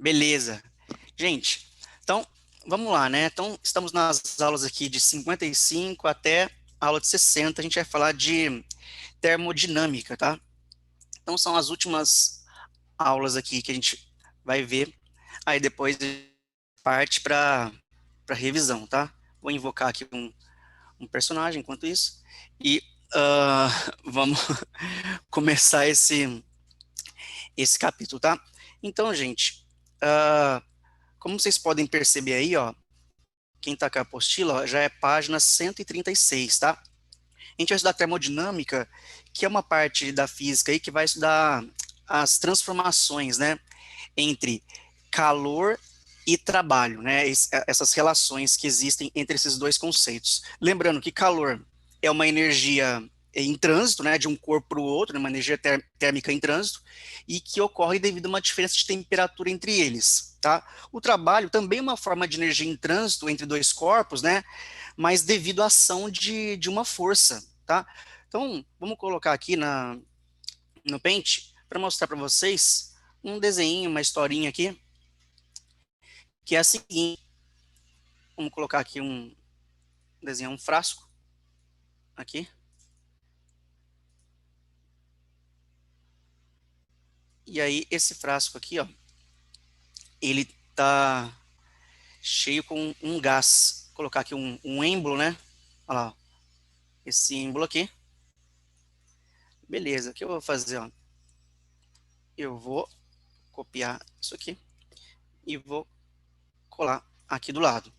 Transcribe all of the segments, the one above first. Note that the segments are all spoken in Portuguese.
Beleza. Gente, então, vamos lá, né? Então, estamos nas aulas aqui de 55 até a aula de 60. A gente vai falar de termodinâmica, tá? Então, são as últimas aulas aqui que a gente vai ver. Aí depois parte para revisão, tá? Vou invocar aqui um personagem enquanto isso. E vamos começar esse capítulo, tá? Então, gente, como vocês podem perceber aí, ó, quem está com a apostila, ó, já é página 136, tá? A gente vai estudar termodinâmica, que é uma parte da física aí que vai estudar as transformações, né, entre calor e trabalho, né, essas relações que existem entre esses dois conceitos. Lembrando que calor é uma energia em trânsito, né, de um corpo para o outro, né, uma energia térmica em trânsito, e que ocorre devido a uma diferença de temperatura entre eles, tá? O trabalho também é uma forma de energia em trânsito entre dois corpos, né, mas devido à ação de uma força, tá? Então, vamos colocar aqui no Paint para mostrar para vocês um desenho, uma historinha aqui, que é a seguinte. Vamos colocar aqui desenhar um frasco aqui. E aí, esse frasco aqui, ó, ele tá cheio com um gás. Vou colocar aqui um êmbolo, né? Olha lá, ó, esse êmbolo aqui. Beleza, o que eu vou fazer, ó? Eu vou copiar isso aqui e vou colar aqui do lado.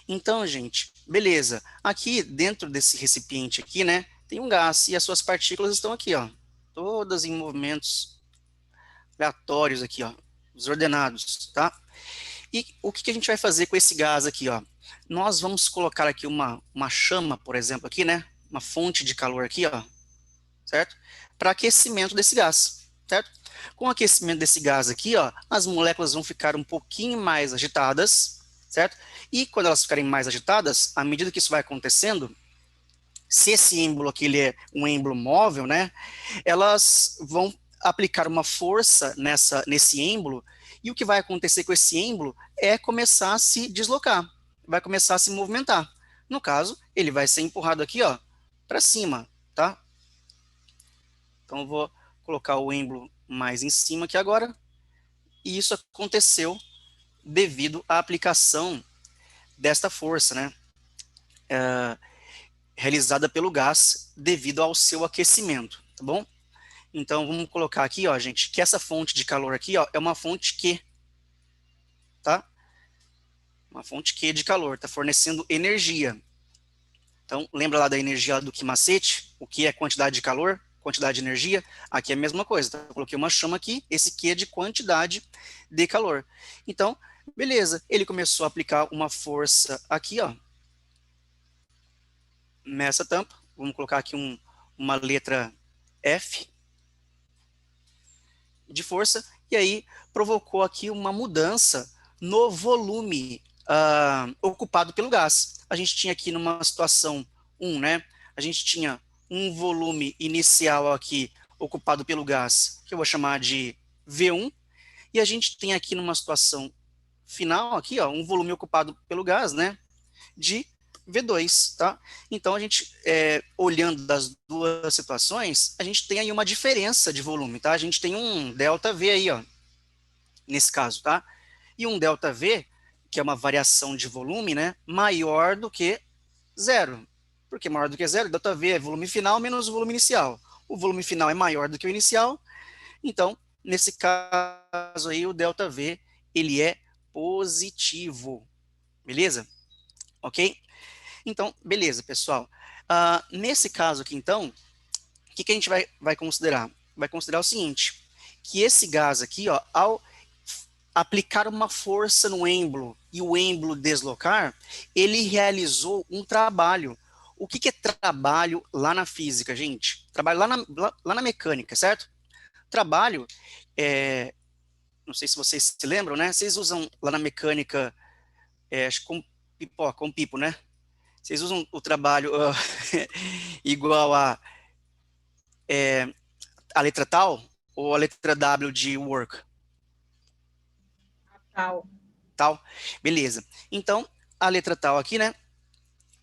Então, gente, beleza. Aqui dentro desse recipiente aqui, né, tem um gás e as suas partículas estão aqui, ó, todas em movimentos aleatórios aqui, ó, desordenados, tá? E o que a gente vai fazer com esse gás aqui, ó? Nós vamos colocar aqui uma chama, por exemplo, aqui, né? Uma fonte de calor aqui, ó, certo? Para aquecimento desse gás, certo? Com o aquecimento desse gás aqui, ó, as moléculas vão ficar um pouquinho mais agitadas, certo? E quando elas ficarem mais agitadas, à medida que isso vai acontecendo, se esse êmbolo aqui ele é um êmbolo móvel, né, elas vão aplicar uma força nesse êmbolo, e o que vai acontecer com esse êmbolo é começar a se deslocar, vai começar a se movimentar. No caso, ele vai ser empurrado aqui, ó, para cima, tá? Então eu vou colocar o êmbolo mais em cima aqui agora, e isso aconteceu devido à aplicação desta força, né, realizada pelo gás devido ao seu aquecimento, tá bom? Então vamos colocar aqui, ó, gente, que essa fonte de calor aqui, ó, é uma fonte Q, tá? Uma fonte Q de calor, está fornecendo energia. Então, lembra lá da energia do Q-macete? O que é quantidade de calor, quantidade de energia? Aqui é a mesma coisa, tá? Eu coloquei uma chama aqui, esse Q é de quantidade de calor. Então, beleza, ele começou a aplicar uma força aqui, ó, nessa tampa. Vamos colocar aqui uma letra F de força, e aí provocou aqui uma mudança no volume ocupado pelo gás. A gente tinha aqui numa situação 1, né? A gente tinha um volume inicial aqui ocupado pelo gás, que eu vou chamar de V1, e a gente tem aqui numa situação final aqui, ó, um volume ocupado pelo gás, né, de V2, tá? Então, a gente, olhando das duas situações, a gente tem aí uma diferença de volume, tá? A gente tem um ΔV aí, ó, nesse caso, tá? E um ΔV, que é uma variação de volume, né, maior do que zero. Por que maior do que zero? ΔV é volume final menos o volume inicial. O volume final é maior do que o inicial, então, nesse caso aí, o ΔV, ele é positivo, beleza? Ok? Então, beleza, pessoal. Nesse caso aqui, então, o que a gente vai considerar? Vai considerar o seguinte, que esse gás aqui, ó, ao aplicar uma força no êmbolo e o êmbolo deslocar, ele realizou um trabalho. O que é trabalho lá na física, gente? Trabalho lá na mecânica, certo? Trabalho, não sei se vocês se lembram, né? Vocês usam lá na mecânica, acho que com pipo, né? Vocês usam o trabalho igual a letra tal ou a letra W de work? Tal. Tal. Beleza. Então, a letra tal aqui, né?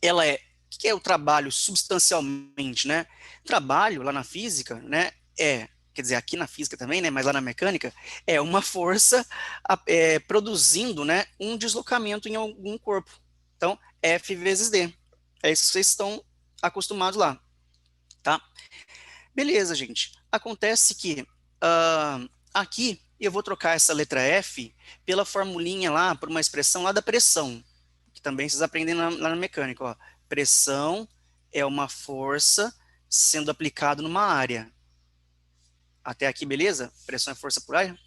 Ela é, o que é o trabalho substancialmente, né? Trabalho lá na física, né? Quer dizer, aqui na física também, né? Mas lá na mecânica, é uma força produzindo, né? Um deslocamento em algum corpo. Então, F vezes D. É isso que vocês estão acostumados lá, tá? Beleza, gente. Acontece que aqui eu vou trocar essa letra F pela formulinha lá, por uma expressão lá da pressão, que também vocês aprendem lá na mecânica, ó. Pressão é uma força sendo aplicada numa área. Até aqui, beleza? Pressão é força por área.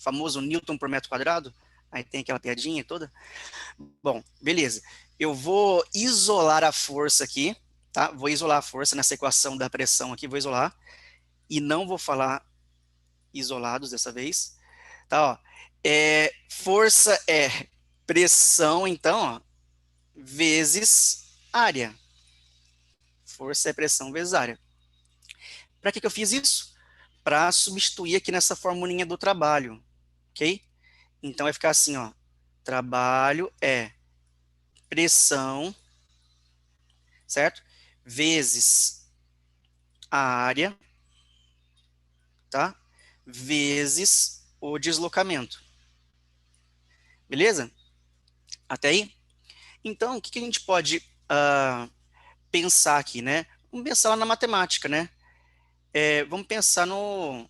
Famoso Newton por metro quadrado. Aí tem aquela piadinha toda. Bom, beleza. Eu vou isolar a força aqui, tá? Vou isolar a força nessa equação da pressão aqui, vou isolar. E não vou falar isolados dessa vez. Tá, ó. Força é pressão, então, ó, vezes área. Força é pressão vezes área. Para que eu fiz isso? Para substituir aqui nessa formulinha do trabalho, ok? Então vai ficar assim, ó. Trabalho é pressão, certo? Vezes a área, tá? Vezes o deslocamento. Beleza? Até aí? Então, o que a gente pode pensar aqui, né? Vamos pensar lá na matemática, né? Vamos pensar no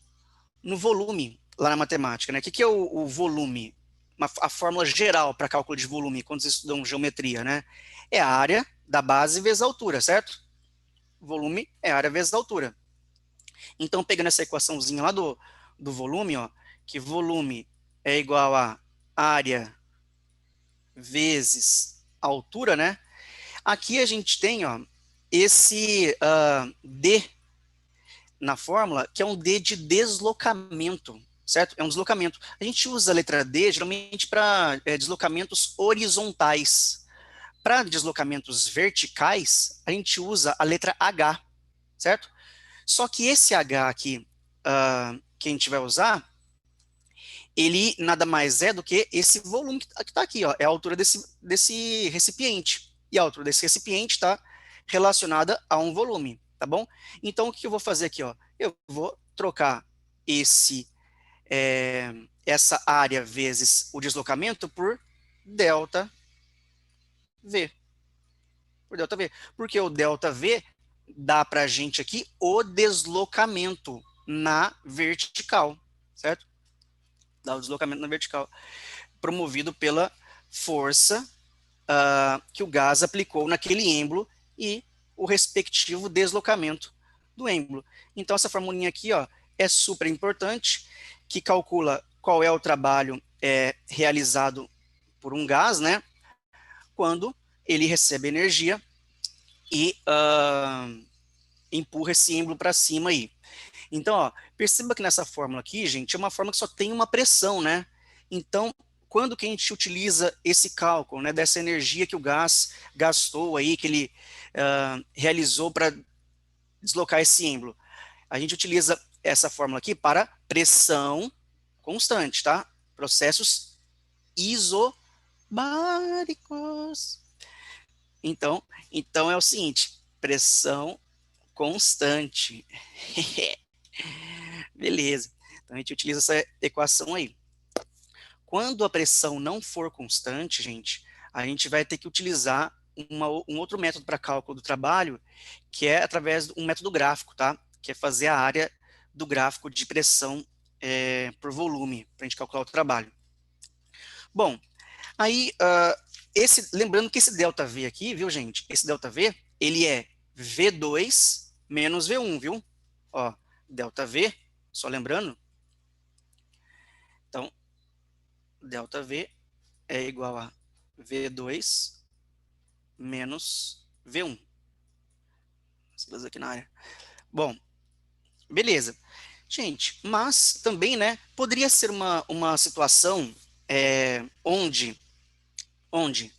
volume lá na matemática, né? O que é o volume? A fórmula geral para cálculo de volume, quando vocês estudam geometria, né? É a área da base vezes a altura, certo? Volume é a área vezes a altura. Então, pegando essa equaçãozinha lá do volume, ó, que volume é igual a área vezes altura, né? Aqui a gente tem, ó, esse D na fórmula, que é um D de deslocamento, certo? É um deslocamento. A gente usa a letra D geralmente para deslocamentos horizontais. Para deslocamentos verticais, a gente usa a letra H, certo? Só que esse H aqui, que a gente vai usar, ele nada mais é do que esse volume que está aqui, ó, é a altura desse recipiente. E a altura desse recipiente está relacionada a um volume, tá bom? Então, o que eu vou fazer aqui, ó? Eu vou trocar essa área vezes o deslocamento por ΔV. Por ΔV. Porque o ΔV dá para a gente aqui o deslocamento na vertical, certo? Dá o deslocamento na vertical, promovido pela força que o gás aplicou naquele êmbolo e o respectivo deslocamento do êmbolo. Então, essa formulinha aqui, ó, é super importante, que calcula qual é o trabalho realizado por um gás, né, quando ele recebe energia e empurra esse êmbolo para cima aí. Então, ó, perceba que nessa fórmula aqui, gente, é uma fórmula que só tem uma pressão, né? Então, quando que a gente utiliza esse cálculo, né, dessa energia que o gás gastou aí, que ele realizou para deslocar esse êmbolo? A gente utiliza essa fórmula aqui para pressão constante, tá? Processos isobáricos. Então é o seguinte, pressão constante. Beleza. Então a gente utiliza essa equação aí. Quando a pressão não for constante, gente, a gente vai ter que utilizar um outro método para cálculo do trabalho, que é através de um método gráfico, tá? Que é fazer a área do gráfico de pressão por volume, para a gente calcular o trabalho. Bom, aí, lembrando que esse ΔV aqui, viu, gente? Esse ΔV, ele é V2 menos V1, viu? Ó, ΔV, só lembrando. Então, ΔV é igual a V2 menos V1. Siglas aqui na área. Bom, beleza. Gente, mas também, né, poderia ser uma situação onde,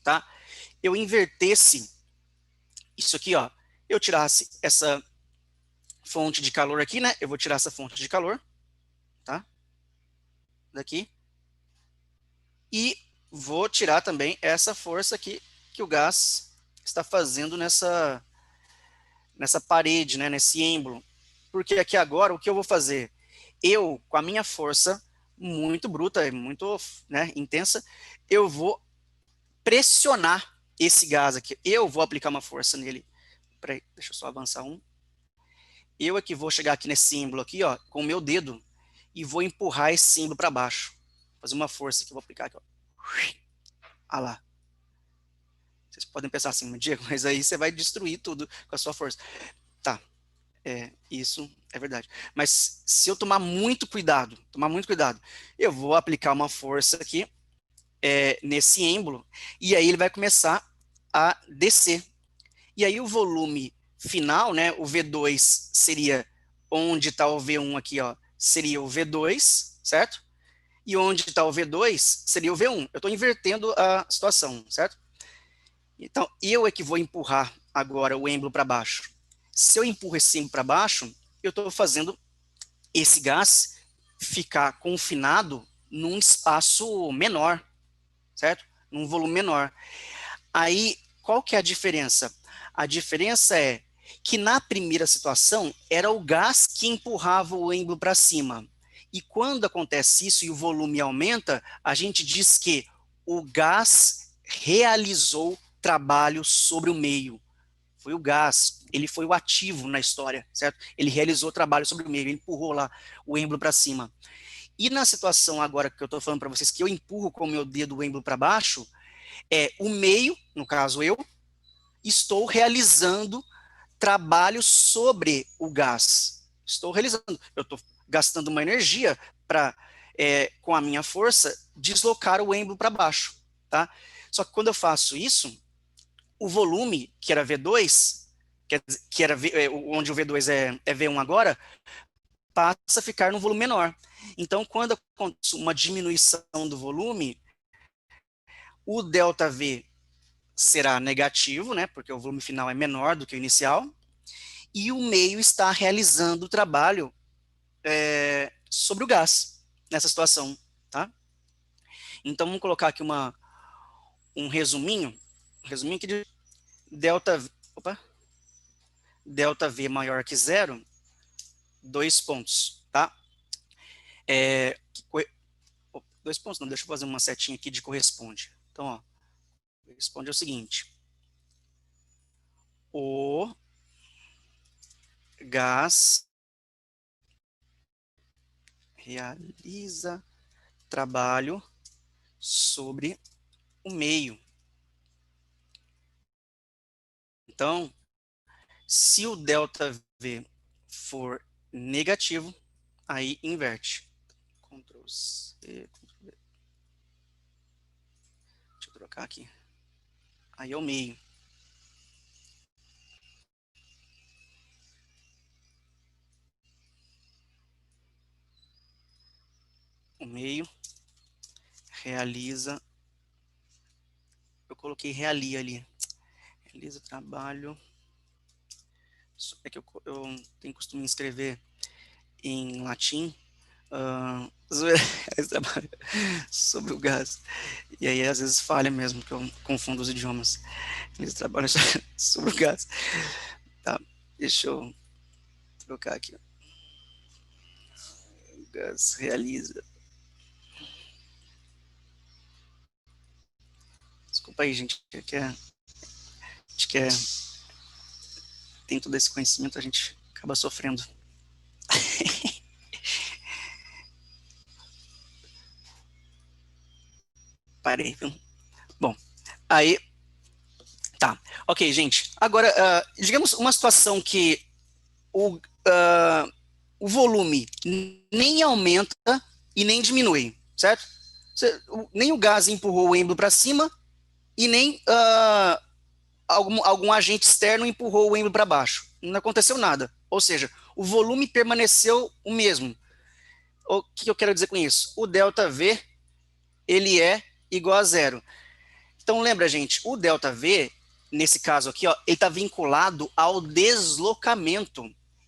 tá, eu invertesse isso aqui, ó, eu tirasse essa fonte de calor aqui, né, eu vou tirar essa fonte de calor, tá, daqui, E vou tirar também essa força aqui que o gás está fazendo nessa parede, né, nesse êmbolo. Porque aqui agora, o que eu vou fazer? Eu, com a minha força muito bruta, muito, né, intensa, eu vou pressionar esse gás aqui. Eu vou aplicar uma força nele. Peraí, deixa eu só avançar um. Eu é que vou chegar aqui nesse símbolo aqui, ó, com o meu dedo, e vou empurrar esse símbolo para baixo. Fazer uma força que eu vou aplicar aqui, ó. Ah lá. Vocês podem pensar assim, Diego, mas aí você vai destruir tudo com a sua força. Tá, isso é verdade. Mas se eu tomar muito cuidado, eu vou aplicar uma força aqui, nesse êmbolo, e aí ele vai começar a descer. E aí o volume final, né, o V2 seria onde está o V1 aqui, ó, seria o V2, certo? E onde está o V2 seria o V1. Eu estou invertendo a situação, certo? Então, eu é que vou empurrar agora o êmbolo para baixo. Se eu empurro esse êmbolo para baixo, eu estou fazendo esse gás ficar confinado num espaço menor, certo? Num volume menor. Aí, qual que é a diferença? A diferença é que na primeira situação era o gás que empurrava o êmbolo para cima. E quando acontece isso e o volume aumenta, a gente diz que o gás realizou trabalho sobre o meio. Foi o gás, ele foi o ativo na história, certo? Ele realizou trabalho sobre o meio, ele empurrou lá o êmbolo para cima. E na situação agora que eu estou falando para vocês, que eu empurro com o meu dedo o êmbolo para baixo, o meio, no caso eu, estou realizando trabalho sobre o gás. Estou realizando, eu estou gastando uma energia para, com a minha força, deslocar o êmbolo para baixo, tá? Só que quando eu faço isso, o volume, que era V2, que era onde o V2 é V1 agora, passa a ficar num volume menor. Então, quando acontece uma diminuição do volume, o ΔV será negativo, né, porque o volume final é menor do que o inicial, e o meio está realizando o trabalho sobre o gás, nessa situação, tá? Então, vamos colocar aqui um resuminho aqui de opa, delta V maior que zero, 2 pontos, tá? 2 pontos, não, deixa eu fazer uma setinha aqui de corresponde. Então, ó, corresponde ao seguinte: o gás realiza trabalho sobre o meio. Então, se o ΔV for negativo, aí inverte. Ctrl C, Ctrl V. Deixa eu trocar aqui. Aí é o meio. O meio realiza. Eu coloquei realia ali. Realiza trabalho. É que eu tenho costume de escrever em latim. Sobre o gás. E aí, às vezes, falha mesmo, que eu confundo os idiomas. Eles trabalham sobre o gás. Tá, deixa eu trocar aqui. O gás realiza. Desculpa aí, gente. Tem todo esse conhecimento, a gente acaba sofrendo. Parei, viu? Bom, aí, tá. Ok, gente. Agora, digamos uma situação que o volume nem aumenta e nem diminui, certo? Nem o gás empurrou o êmbolo para cima e nem algum agente externo empurrou o êmbolo para baixo. Não aconteceu nada. Ou seja, o volume permaneceu o mesmo. O que eu quero dizer com isso? O ΔV, ele é igual a zero. Então, lembra, gente, o ΔV, nesse caso aqui, ó, ele está vinculado ao deslocamento.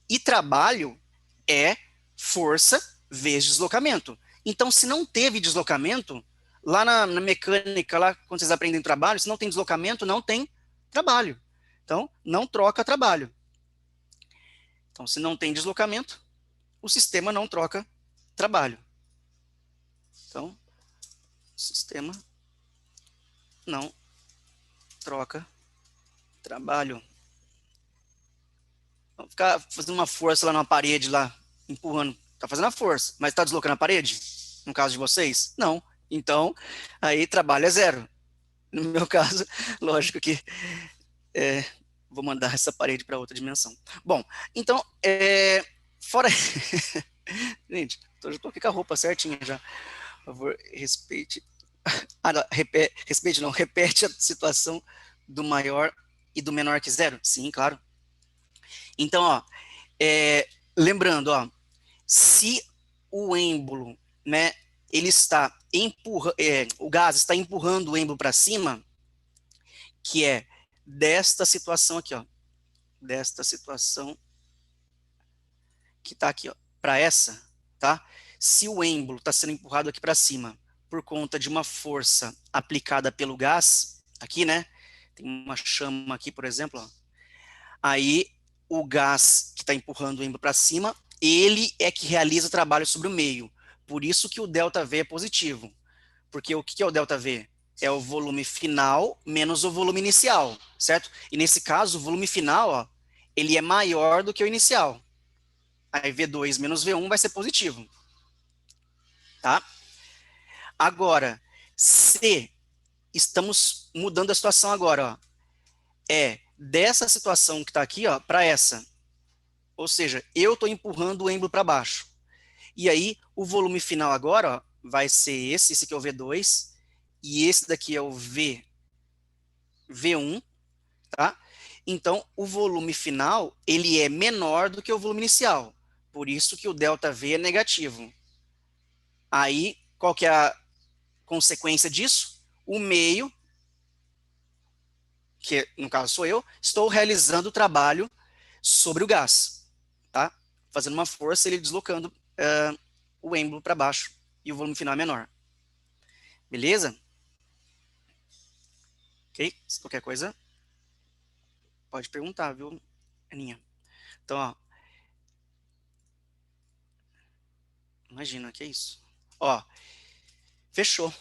E trabalho é força vezes deslocamento. Então, se não teve deslocamento, Lá na mecânica, lá quando vocês aprendem trabalho, se não tem deslocamento, não tem trabalho. Então, não troca trabalho. Então, se não tem deslocamento, o sistema não troca trabalho. Então, o sistema não troca trabalho. Então, ficar fazendo uma força lá na parede, lá, empurrando, tá fazendo a força, mas tá deslocando a parede? No caso de vocês? Não. Então, aí trabalho é zero. No meu caso, lógico que vou mandar essa parede para outra dimensão. Bom, então, fora... Gente, já tô aqui com a roupa certinha já. Por favor, respeite. Ah, não, respeite não, repete a situação do maior e do menor que zero. Sim, claro. Então, ó, lembrando, ó, se o êmbolo, né, ele está o gás está empurrando o êmbolo para cima, que é desta situação aqui, ó, desta situação que está aqui, ó, para essa, tá? Se o êmbolo está sendo empurrado aqui para cima por conta de uma força aplicada pelo gás, aqui, né? Tem uma chama aqui, por exemplo, ó. Aí o gás que está empurrando o êmbolo para cima, ele é que realiza o trabalho sobre o meio. Por isso que o ΔV é positivo. Porque o que é o ΔV? É o volume final menos o volume inicial, certo? E nesse caso, o volume final, ó, ele é maior do que o inicial. Aí V2 menos V1 vai ser positivo, tá? Agora, se estamos mudando a situação agora, ó, dessa situação que está aqui, ó, para essa. Ou seja, eu estou empurrando o êmbolo para baixo. E aí, o volume final agora, ó, vai ser esse aqui é o V2, e esse daqui é o V1, tá? Então, o volume final, ele é menor do que o volume inicial. Por isso que o ΔV é negativo. Aí, qual que é a consequência disso? O meio, que no caso sou eu, estou realizando o trabalho sobre o gás, tá? Fazendo uma força, ele deslocando o êmbolo para baixo e o volume final é menor. Beleza? Ok? Se qualquer coisa, pode perguntar, viu, Aninha? Então, ó, imagina, que é isso. Ó, fechou.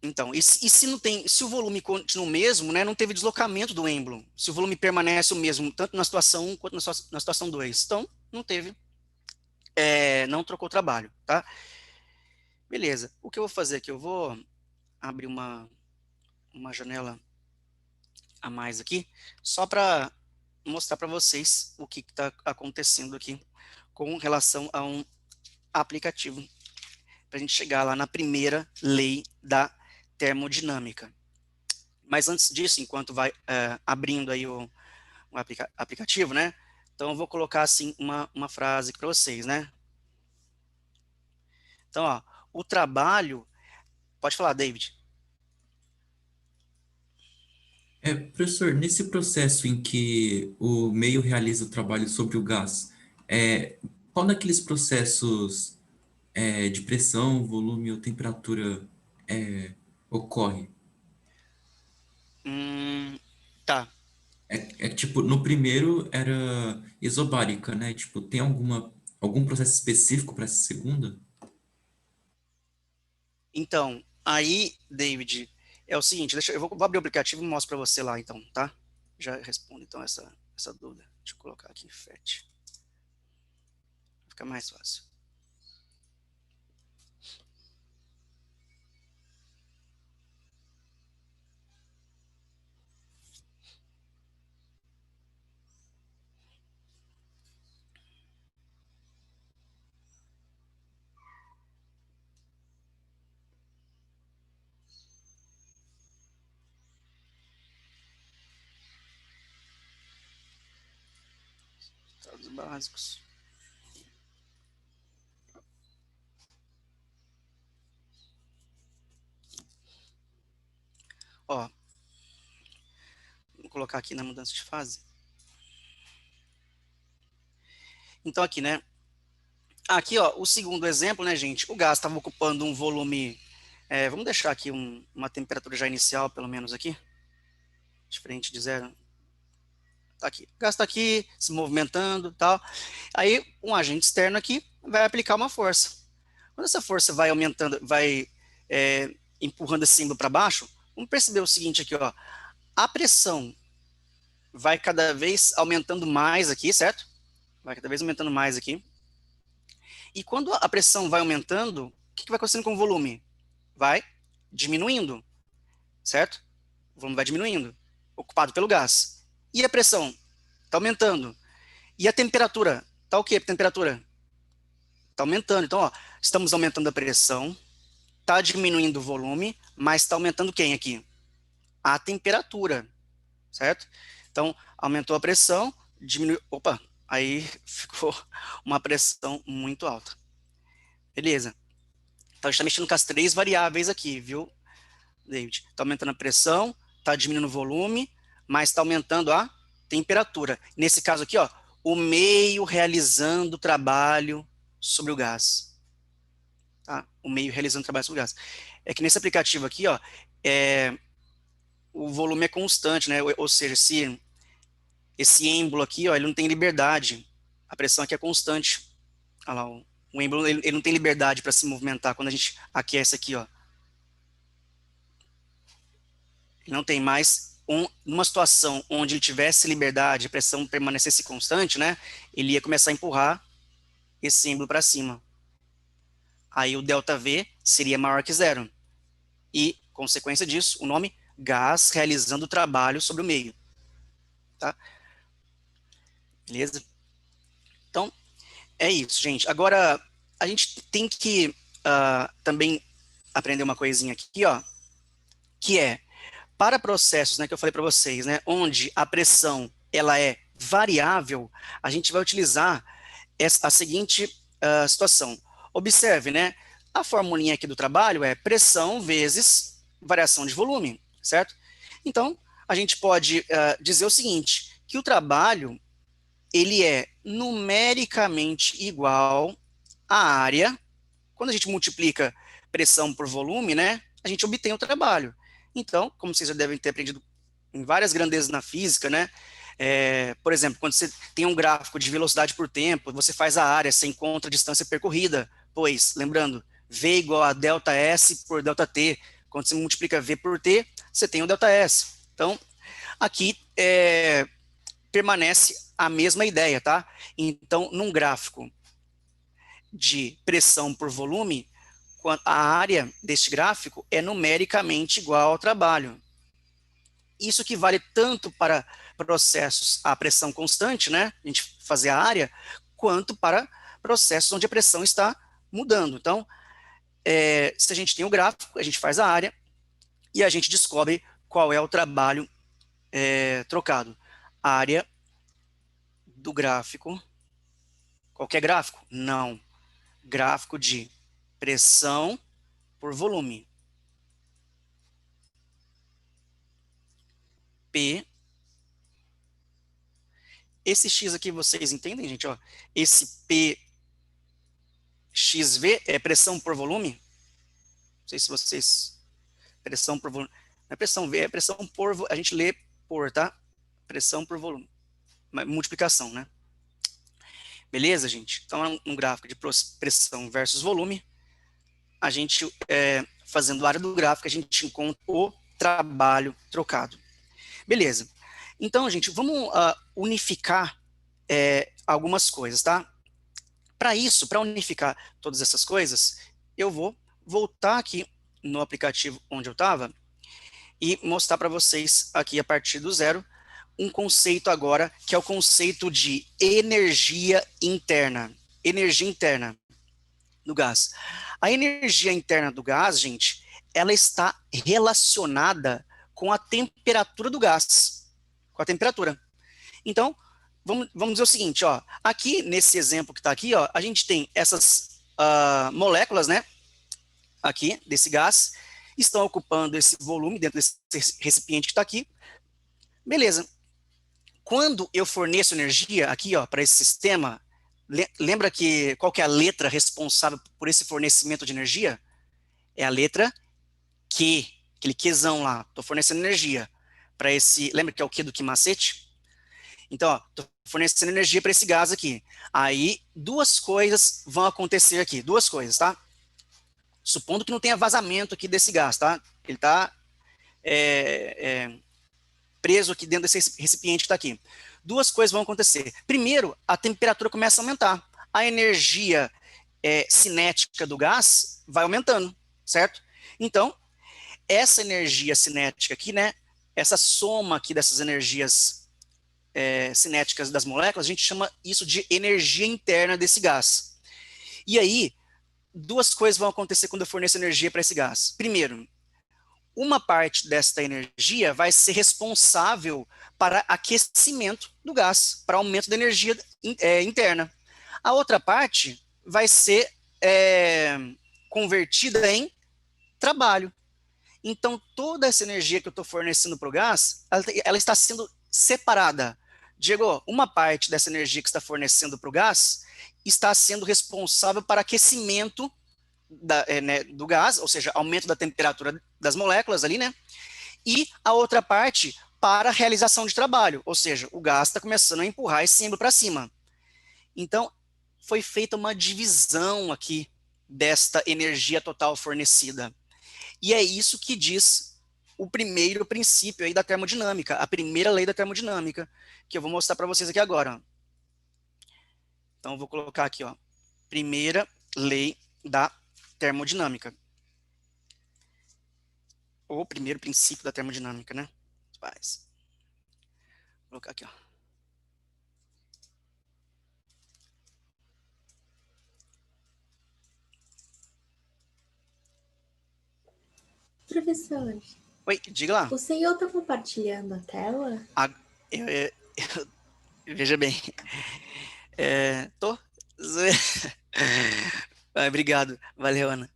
Então, se não tem, se o volume continua o mesmo, né, não teve deslocamento do êmbolo. Se o volume permanece o mesmo, tanto na situação 1 quanto na situação 2. Então, não teve, não trocou trabalho, tá? Beleza. O que eu vou fazer aqui? Eu vou abrir uma janela a mais aqui, só para mostrar para vocês o que está acontecendo aqui com relação a um aplicativo, para a gente chegar lá na primeira lei da termodinâmica. Mas antes disso, enquanto vai abrindo aí o aplicativo, né? Então eu vou colocar assim uma frase para vocês, né? Então, ó, o trabalho, pode falar, David. Professor, nesse processo em que o meio realiza o trabalho sobre o gás, qual daqueles processos de pressão, volume ou temperatura ocorre? Tá. Tipo, no primeiro era isobárica, né? Tipo, tem algum processo específico para essa segunda? Então, aí, David, é o seguinte, vou abrir o aplicativo e mostro para você lá, então, tá? Já respondo, então, essa dúvida. Deixa eu colocar aqui, FET. Fica mais fácil. Dados básicos. Ó, vou colocar aqui na mudança de fase. Então, aqui, né? Aqui, ó, o segundo exemplo, né, gente? O gás estava ocupando um volume Vamos deixar aqui uma temperatura já inicial, pelo menos aqui, diferente de zero. Tá aqui. O gás está aqui, se movimentando e tal. Aí, um agente externo aqui vai aplicar uma força. Quando essa força vai aumentando, vai empurrando esse símbolo para baixo, vamos perceber o seguinte aqui, ó. A pressão vai cada vez aumentando mais aqui, certo? Vai cada vez aumentando mais aqui. E quando a pressão vai aumentando, o que vai acontecendo com o volume? Vai diminuindo, certo? O volume vai diminuindo, ocupado pelo gás. E a pressão? Está aumentando. E a temperatura? Está o quê? A temperatura? Está aumentando. Então, ó, estamos aumentando a pressão, está diminuindo o volume, mas está aumentando quem aqui? A temperatura, certo? Então, aumentou a pressão, diminuiu... Opa, aí ficou uma pressão muito alta. Beleza. Então, a gente está mexendo com as três variáveis aqui, viu, David? Está aumentando a pressão, está diminuindo o volume, mas está aumentando a temperatura. Nesse caso aqui, ó, o meio realizando o trabalho sobre o gás. Tá? O meio realizando o trabalho sobre o gás. É que nesse aplicativo aqui, ó, o volume é constante, né? Ou seja, esse êmbolo aqui, ó, ele não tem liberdade. A pressão aqui é constante. Olha lá, o êmbolo ele não tem liberdade para se movimentar quando a gente aquece aqui, ó. Ele não tem mais. Numa situação onde ele tivesse liberdade, a pressão permanecesse constante, né? Ele ia começar a empurrar esse símbolo para cima. Aí o ΔV seria maior que zero. E, consequência disso, o nome gás realizando o trabalho sobre o meio. Tá? Beleza? Então, é isso, gente. Agora, a gente tem que também aprender uma coisinha aqui, ó, que é, para processos, né, que eu falei para vocês, né, onde a pressão ela é variável, a gente vai utilizar a seguinte situação. Observe, né, a formulinha aqui do trabalho é pressão vezes variação de volume, certo? Então, a gente pode dizer o seguinte, que o trabalho ele é numericamente igual à área. Quando a gente multiplica pressão por volume, né, a gente obtém o trabalho. Então, como vocês já devem ter aprendido em várias grandezas na física, né, por exemplo, quando você tem um gráfico de velocidade por tempo, você faz a área, você encontra a distância percorrida, pois, lembrando, V igual a ΔS por ΔT. Quando você multiplica V por T, você tem o ΔS. Então, aqui permanece a mesma ideia, tá? Então, num gráfico de pressão por volume, a área deste gráfico é numericamente igual ao trabalho. Isso que vale tanto para processos a pressão constante, né, a gente fazer a área, quanto para processos onde a pressão está mudando. Então, se a gente tem o gráfico, a gente faz a área e a gente descobre qual é o trabalho trocado. A área do gráfico, qualquer gráfico? Não. Gráfico de pressão por volume. P. Esse X aqui vocês entendem, gente? Ó, esse PXV é pressão por volume? Não sei se vocês... Pressão por volume. Não é pressão V, é pressão por... A gente lê por, tá? Pressão por volume. Multiplicação, né? Beleza, gente? Então, um gráfico de pressão versus volume, a gente, fazendo a área do gráfico, a gente encontra o trabalho trocado. Beleza. Então, gente, vamos unificar algumas coisas, tá? Para isso, para unificar todas essas coisas, eu vou voltar aqui no aplicativo onde eu estava e mostrar para vocês aqui a partir do zero um conceito agora, que é o conceito de energia interna. Energia interna do gás. A energia interna do gás, gente, ela está relacionada com a temperatura do gás. Com a temperatura. Então, vamos dizer o seguinte, ó, aqui nesse exemplo que está aqui, ó, a gente tem essas moléculas, né, aqui desse gás, estão ocupando esse volume dentro desse recipiente que está aqui. Beleza. Quando eu forneço energia aqui, ó, para esse sistema, lembra qual que é a letra responsável por esse fornecimento de energia? É a letra Q, aquele Qzão lá, estou fornecendo energia para esse, lembra que é o Q do que macete? Então, estou fornecendo energia para esse gás aqui. Aí, duas coisas vão acontecer aqui, duas coisas, tá? Supondo que não tenha vazamento aqui desse gás, tá? Ele está preso aqui dentro desse recipiente que está aqui. Duas coisas vão acontecer. Primeiro, a temperatura começa a aumentar. A energia cinética do gás vai aumentando, certo? Então, essa energia cinética aqui, né? Essa soma aqui dessas energias cinéticas das moléculas, a gente chama isso de energia interna desse gás. E aí, duas coisas vão acontecer quando eu forneço energia para esse gás. Primeiro, uma parte desta energia vai ser responsável para aquecimento do gás, para aumento da energia interna. A outra parte vai ser convertida em trabalho. Então, toda essa energia que eu estou fornecendo para o gás, ela está sendo separada. Diego, uma parte dessa energia que está fornecendo para o gás está sendo responsável para aquecimento né, do gás, ou seja, aumento da temperatura das moléculas ali, né? E a outra parte para a realização de trabalho, ou seja, o gás está começando a empurrar esse símbolo para cima. Então, foi feita uma divisão aqui desta energia total fornecida. E é isso que diz o primeiro princípio aí da termodinâmica, a primeira lei da termodinâmica, que eu vou mostrar para vocês aqui agora. Então, eu vou colocar aqui, ó, primeira lei da termodinâmica. Ou primeiro princípio da termodinâmica, né? Vou colocar aqui, ó. Professor, Oi, diga lá. o senhor está compartilhando a tela? Veja bem. Tô? Obrigado. Valeu, Ana.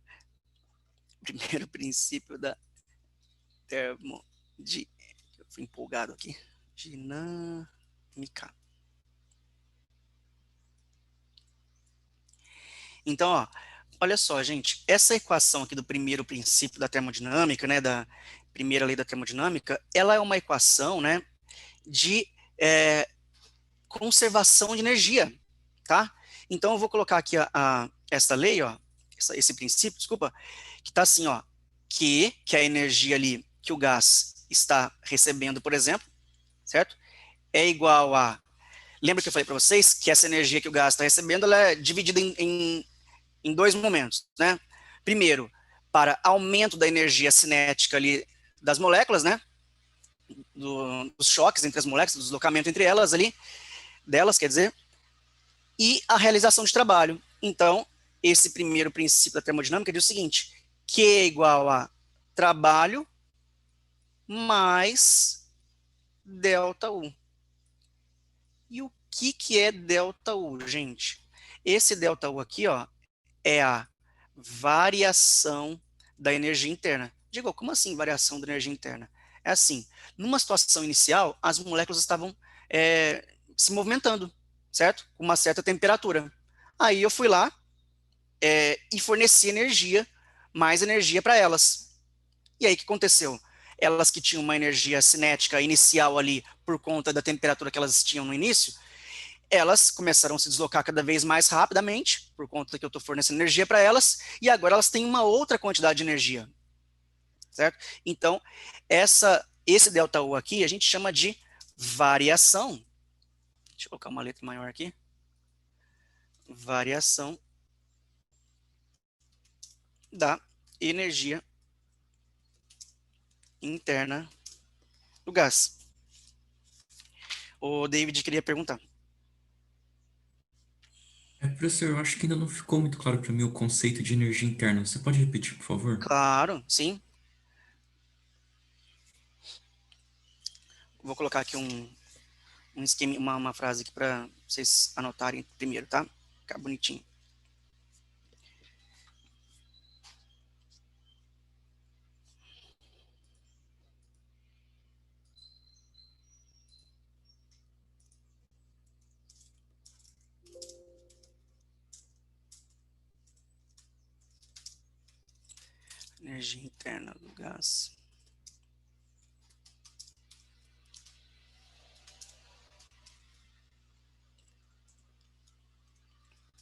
Primeiro princípio da termodinâmica. Eu fui empolgado aqui. Dinâmica. Então, ó, olha só, gente, essa equação aqui do primeiro princípio da termodinâmica, né, da primeira lei da termodinâmica, ela é uma equação, né, de conservação de energia, tá? Então, eu vou colocar aqui essa lei, ó, esse princípio, desculpa, que tá assim, ó, que é a energia ali que o gás está recebendo, por exemplo, certo? É igual a, lembra que eu falei para vocês que essa energia que o gás está recebendo, ela é dividida em dois momentos, né? Primeiro, para aumento da energia cinética ali das moléculas, né? Dos choques entre as moléculas, do deslocamento entre elas ali, delas, quer dizer, e a realização de trabalho. Então, esse primeiro princípio da termodinâmica diz o seguinte, Q é igual a trabalho mais delta U. E o que é delta U, gente? Esse delta U aqui, ó, é a variação da energia interna. Digo, como assim variação da energia interna? É assim, numa situação inicial, as moléculas estavam se movimentando, certo? Com uma certa temperatura. Aí eu fui lá e forneci energia, mais energia para elas. E aí o que aconteceu? Elas que tinham uma energia cinética inicial ali por conta da temperatura que elas tinham no início, elas começaram a se deslocar cada vez mais rapidamente, por conta que eu estou fornecendo energia para elas, e agora elas têm uma outra quantidade de energia, certo? Então, esse ΔU aqui a gente chama de variação. Deixa eu colocar uma letra maior aqui. Variação da energia interna do gás. O David queria perguntar. Professor, eu acho que ainda não ficou muito claro para mim o conceito de energia interna. Você pode repetir, por favor? Claro, sim. Vou colocar aqui um esquema, uma frase aqui para vocês anotarem primeiro, tá? Ficar bonitinho. Energia interna do gás.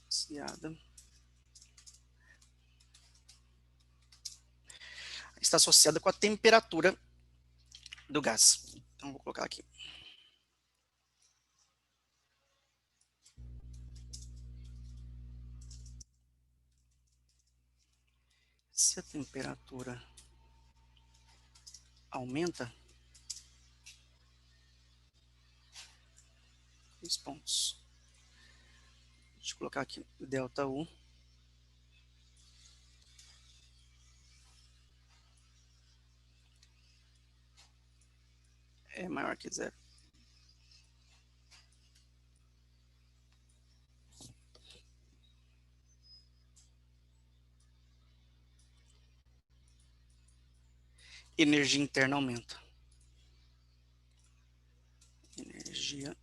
Associada. Está associada com a temperatura do gás. Então, vou colocar aqui. Se a temperatura aumenta, 2 pontos. Deixa eu colocar aqui delta U. É maior que 0. Energia interna aumenta. Energia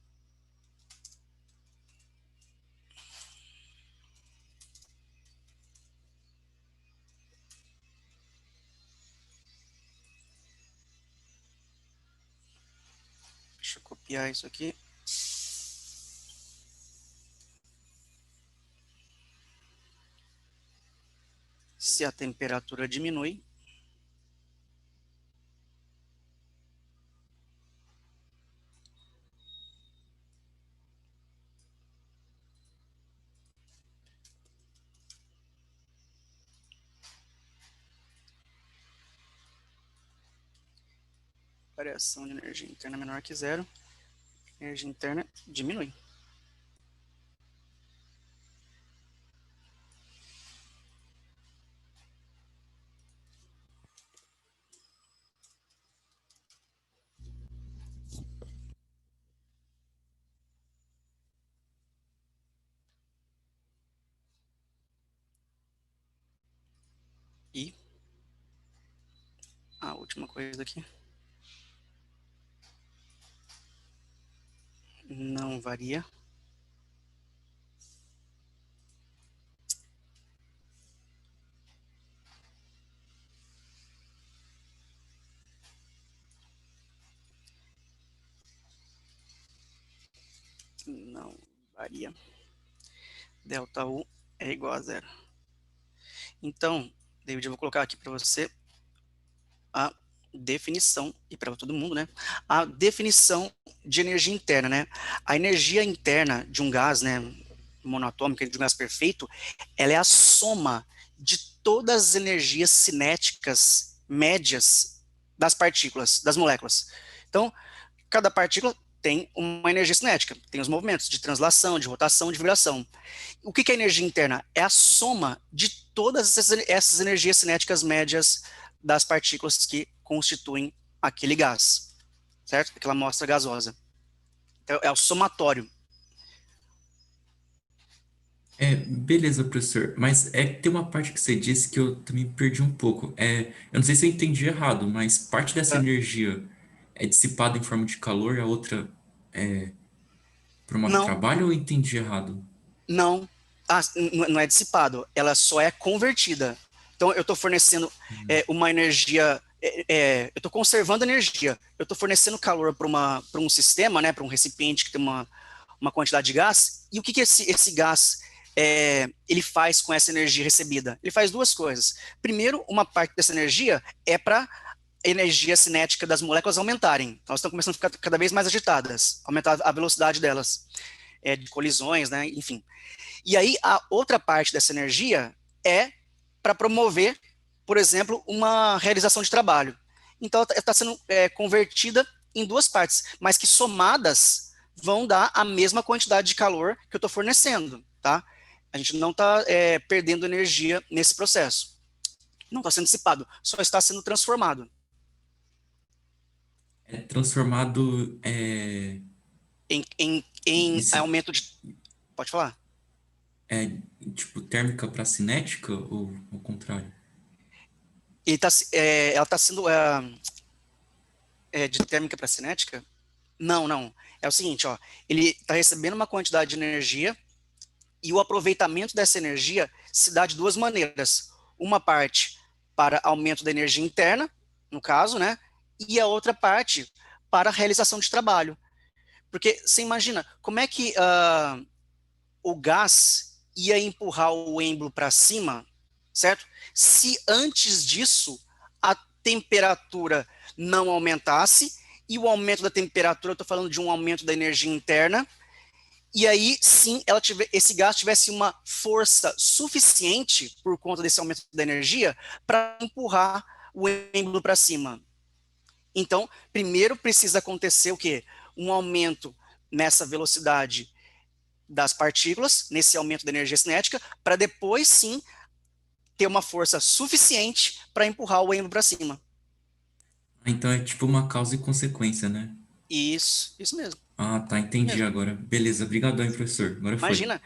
deixa eu copiar isso aqui. Se a temperatura diminui, variação de energia interna menor que 0, energia interna diminui. E a última coisa aqui. Não varia. Não varia. Delta U é igual a 0. Então, David, eu vou colocar aqui para você a definição, e para todo mundo, né? A definição de energia interna, né? A energia interna de um gás, né, monoatômico, de um gás perfeito, ela é a soma de todas as energias cinéticas médias das partículas, das moléculas. Então, cada partícula tem uma energia cinética, tem os movimentos de translação, de rotação, de vibração. O que é energia interna? É a soma de todas essas energias cinéticas médias das partículas que constituem aquele gás, certo? Aquela amostra gasosa. Então, é o somatório. Beleza, professor, mas tem uma parte que você disse que eu também perdi um pouco. Eu não sei se eu entendi errado, mas parte dessa Ah, energia é dissipada em forma de calor e a outra é por não, trabalho ou eu entendi errado? não. Ah, não é dissipado, ela só é convertida. Então, eu estou fornecendo uma energia, eu estou conservando energia, eu estou fornecendo calor para um sistema, né, para um recipiente que tem uma quantidade de gás, e o que esse gás ele faz com essa energia recebida? Ele faz duas coisas. Primeiro, uma parte dessa energia é para energia cinética das moléculas aumentarem. Então, elas estão começando a ficar cada vez mais agitadas, aumentar a velocidade delas, de colisões, né, enfim. E aí, a outra parte dessa energia é para promover, por exemplo, uma realização de trabalho. Então, ela está sendo convertida em duas partes, mas que somadas vão dar a mesma quantidade de calor que eu estou fornecendo, tá? A gente não está perdendo energia nesse processo. Não está sendo dissipado, só está sendo transformado. É transformado Em isso aumento de... Pode falar? é tipo térmica para cinética ou ao contrário? Ela está sendo de térmica para cinética? Não, não. É o seguinte, ó, ele está recebendo uma quantidade de energia e o aproveitamento dessa energia se dá de duas maneiras. Uma parte para aumento da energia interna, no caso, né? E a outra parte para a realização de trabalho. Porque você imagina, como é que o gás ia empurrar o êmbolo para cima, certo? Se antes disso a temperatura não aumentasse, e o aumento da temperatura, eu estou falando de um aumento da energia interna, e aí sim esse gás tivesse uma força suficiente, por conta desse aumento da energia, para empurrar o êmbolo para cima. Então, primeiro precisa acontecer o quê? Um aumento nessa velocidade das partículas, nesse aumento da energia cinética, para depois sim ter uma força suficiente para empurrar o êmbolo para cima. Então é tipo uma causa e consequência, né? Isso mesmo, Ah, tá, entendi mesmo. agora. Beleza, obrigadão, hein, professor. Agora foi. Imagina,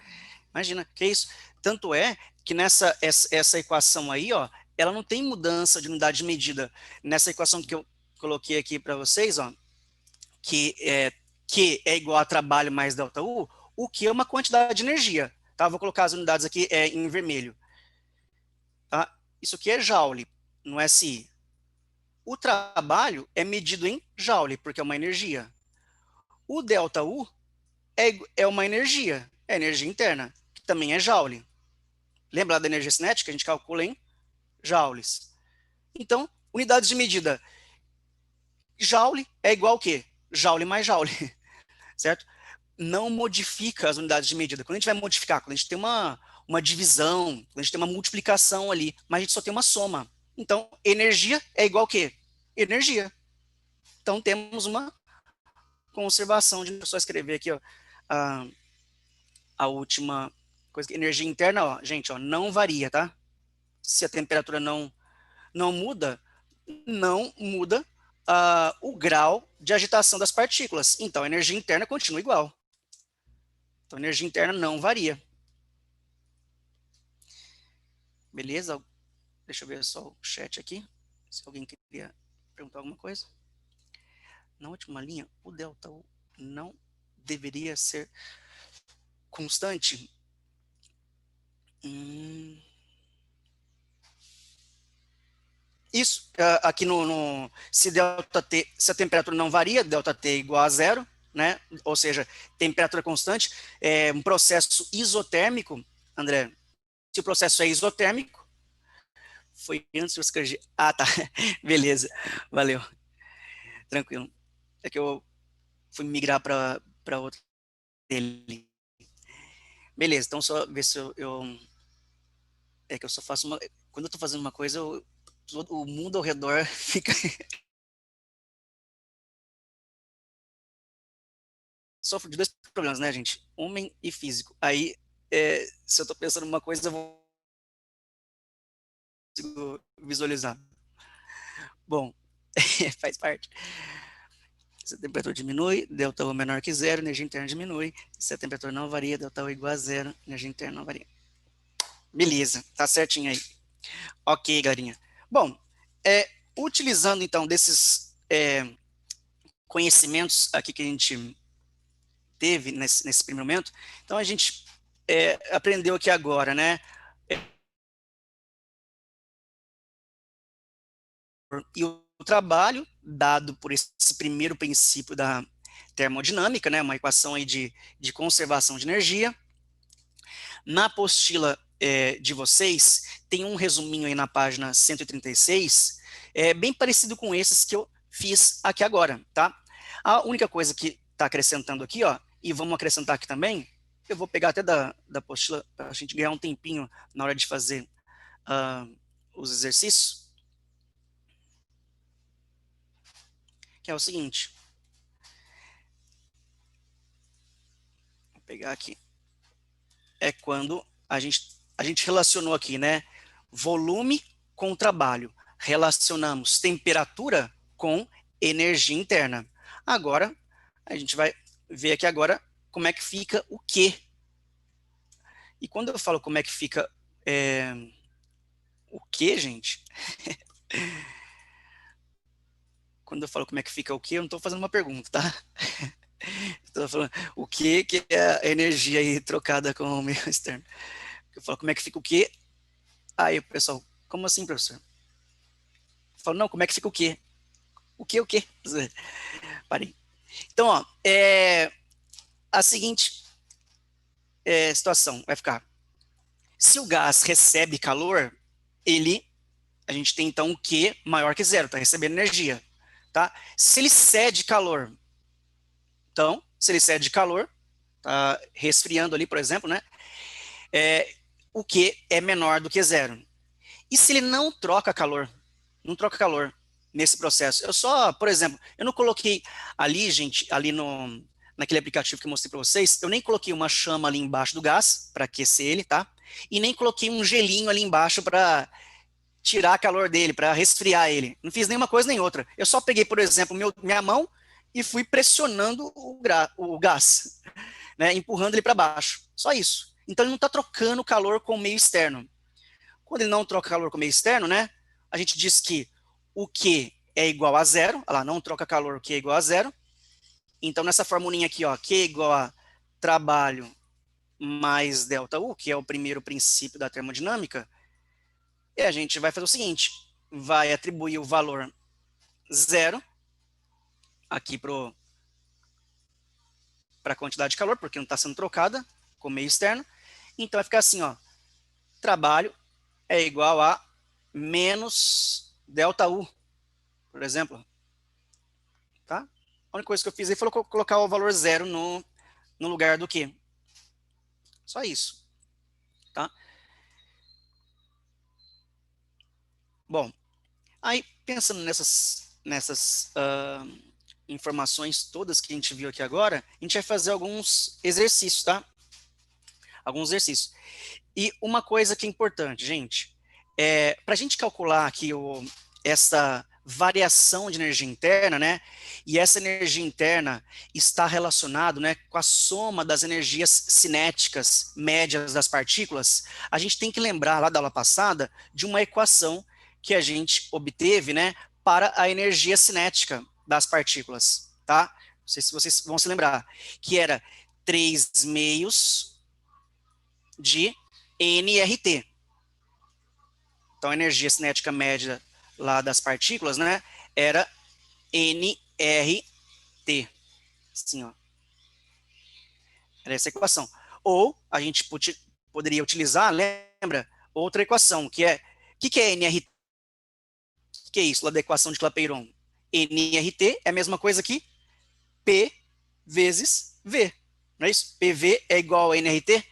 imagina, que é isso. Tanto é que essa equação aí, ó, ela não tem mudança de unidade de medida. Nessa equação que eu coloquei aqui para vocês, ó, Q é igual a trabalho mais ΔU, o Q é uma quantidade de energia. Tá? Vou colocar as unidades aqui em vermelho. Tá? Isso aqui é joule, no SI. O trabalho é medido em joule, porque é uma energia. O ΔU é uma energia, é energia interna, que também é joule. Lembra da energia cinética? A gente calcula em joules. Então, unidades de medida. Joule é igual ao quê? Joule mais joule, certo? Não modifica as unidades de medida. Quando a gente vai modificar, quando a gente tem uma divisão, quando a gente tem uma multiplicação ali, mas a gente só tem uma soma. Então, energia é igual ao quê? Energia. Então, temos uma conservação. Deixa eu só escrever aqui, ó, a última coisa. Energia interna, ó, gente, ó, não varia, tá? Se a temperatura não muda, não muda o grau de agitação das partículas. Então, a energia interna continua igual. Então, a energia interna não varia. Beleza? Deixa eu ver só o chat aqui. Se alguém queria perguntar alguma coisa. Na última linha, o ΔU não deveria ser constante? Isso, aqui se a temperatura não varia, ΔT é igual a zero, né? Ou seja, temperatura constante, é um processo isotérmico, André. Se o processo é isotérmico, foi antes de eu escrever. Ah, tá. Beleza. Valeu. Tranquilo. É que eu fui migrar para outro dele. Beleza, então só ver se é que eu só faço uma. Quando eu tô fazendo uma coisa, o mundo ao redor fica. Sofro de dois problemas, né, gente? Homem e físico. Aí, se eu tô pensando numa coisa, eu vou consigo visualizar. Bom, faz parte. Se a temperatura diminui, ΔU é menor que zero, energia interna diminui. Se a temperatura não varia, ΔU é igual a zero, energia interna não varia. Beleza, tá certinho aí. Ok, galerinha. Bom, utilizando então desses conhecimentos aqui que a gente teve nesse primeiro momento, então a gente aprendeu aqui agora, né? E o trabalho, dado por esse primeiro princípio da termodinâmica, né, uma equação aí de conservação de energia. Na apostila de vocês, tem um resuminho aí na página 136, bem parecido com esses que eu fiz aqui agora, tá? A única coisa que está acrescentando aqui, ó, e vamos acrescentar aqui também, eu vou pegar até da apostila para a gente ganhar um tempinho na hora de fazer os exercícios, que é o seguinte. Vou pegar aqui. É quando a gente relacionou aqui, né? Volume com trabalho. Relacionamos temperatura com energia interna. Agora, a gente vai ver aqui agora como é que fica o Q. E quando eu falo como é que fica o Q, gente, quando eu falo como é que fica o Q, eu não estou fazendo uma pergunta, tá? Estou falando o que é a energia aí trocada com o meio externo. Eu falo como é que fica o Q. Aí o pessoal, como assim, professor? Falo, não, como é que fica o quê? O quê, o quê? Parei. Então, ó, a seguinte situação vai ficar. Se o gás recebe calor, a gente tem então o Q maior que zero, está recebendo energia. Tá? Se ele cede calor, então, se ele cede calor, tá resfriando ali, por exemplo, né? O Q é menor do que zero. E se ele não troca calor? Não troca calor nesse processo. Eu só, por exemplo, eu não coloquei ali, gente, ali naquele aplicativo que eu mostrei para vocês, eu nem coloquei uma chama ali embaixo do gás para aquecer ele, tá? E nem coloquei um gelinho ali embaixo para tirar calor dele, para resfriar ele. Não fiz nenhuma coisa nem outra. Eu só peguei, por exemplo, minha mão e fui pressionando o gás, né, empurrando ele para baixo. Só isso. Então ele não está trocando calor com o meio externo. Quando ele não troca calor com o meio externo, né, a gente diz que o Q é igual a zero. Olha lá, não troca calor, o Q é igual a zero. Então nessa formulinha aqui, ó, Q é igual a trabalho mais delta U, que é o primeiro princípio da termodinâmica, e a gente vai fazer o seguinte, vai atribuir o valor zero aqui para a quantidade de calor, porque não está sendo trocada com o meio externo. Então vai ficar assim, ó, trabalho é igual a menos delta U, por exemplo. Tá? A única coisa que eu fiz aí foi colocar o valor zero no lugar do Q. Só isso. Tá? Bom, aí pensando nessas informações todas que a gente viu aqui agora, a gente vai fazer alguns exercícios, tá? Alguns exercícios. E uma coisa que é importante, gente, para a gente calcular aqui essa variação de energia interna, né? E essa energia interna está relacionado, né, com a soma das energias cinéticas médias das partículas. A gente tem que lembrar lá da aula passada de uma equação que a gente obteve, né, para a energia cinética das partículas, tá? Não sei se vocês vão se lembrar, que era 3 meios de nRT. Então, a energia cinética média lá das partículas, né, era nRT. Assim, ó. Era essa equação. Ou a gente poderia utilizar, lembra, outra equação, que é, o que é nRT? O que é isso lá da equação de Clapeyron? nRT é a mesma coisa que P vezes V. Não é isso? PV é igual a nRT?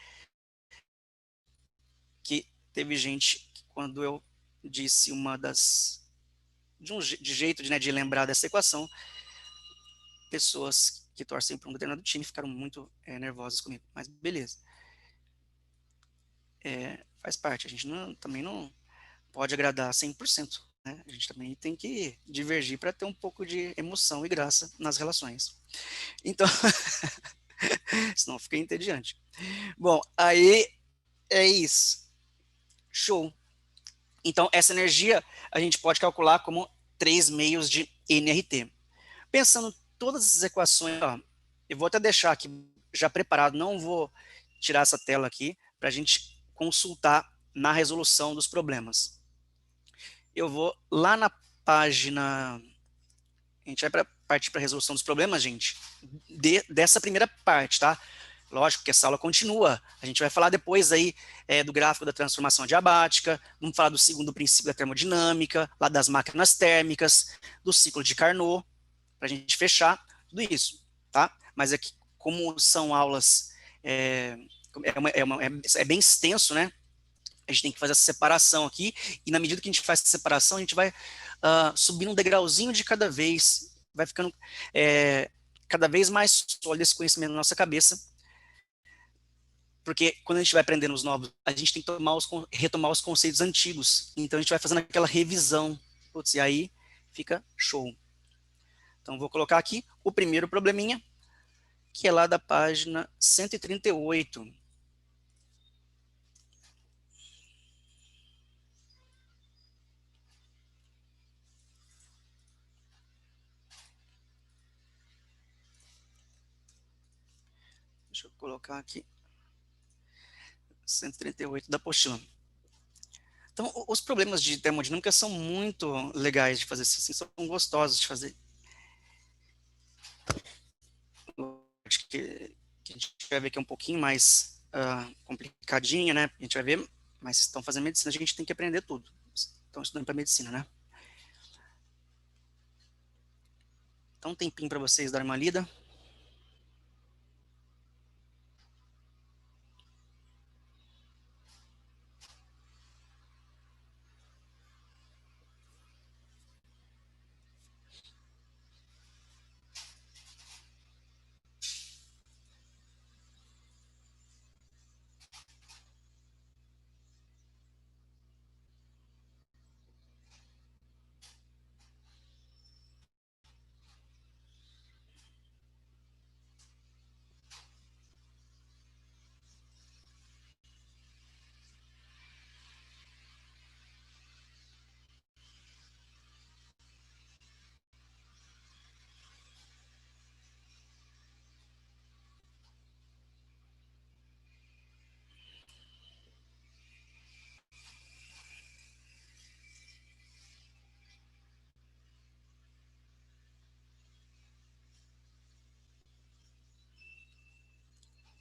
Que teve gente que, quando eu disse uma das de jeito né, de lembrar dessa equação, pessoas que torcem para um determinado time ficaram muito nervosas comigo, mas beleza. Faz parte, a gente também não pode agradar 100%, né? A gente também tem que divergir para ter um pouco de emoção e graça nas relações. Então, senão fica entediante. Bom, aí é isso. Show. Então, essa energia a gente pode calcular como 3 meios de nRT. Pensando todas essas equações, ó, eu vou até deixar aqui já preparado, não vou tirar essa tela aqui para a gente consultar na resolução dos problemas. Eu vou lá na página, a gente vai partir para a resolução dos problemas, gente, dessa primeira parte, tá? Lógico que essa aula continua, a gente vai falar depois aí do gráfico da transformação adiabática, vamos falar do segundo princípio da termodinâmica, lá das máquinas térmicas, do ciclo de Carnot, para a gente fechar tudo isso, tá? Mas aqui, como são aulas, é bem extenso, né? A gente tem que fazer essa separação aqui, e na medida que a gente faz essa separação, a gente vai subindo um degrauzinho de cada vez, vai ficando cada vez mais sólido esse conhecimento na nossa cabeça, porque quando a gente vai aprendendo os novos, a gente tem que retomar os conceitos antigos, então a gente vai fazendo aquela revisão, putz, e aí fica show. Então vou colocar aqui o primeiro probleminha, que é lá da página 138. Deixa eu colocar aqui. 138 da apostila. Então, os problemas de termodinâmica são muito legais de fazer, assim, são gostosos de fazer. Acho que a gente vai ver que é um pouquinho mais complicadinho, né? A gente vai ver, mas se estão fazendo medicina, a gente tem que aprender tudo. Estão estudando para medicina, né? Então, um tempinho para vocês darem uma lida.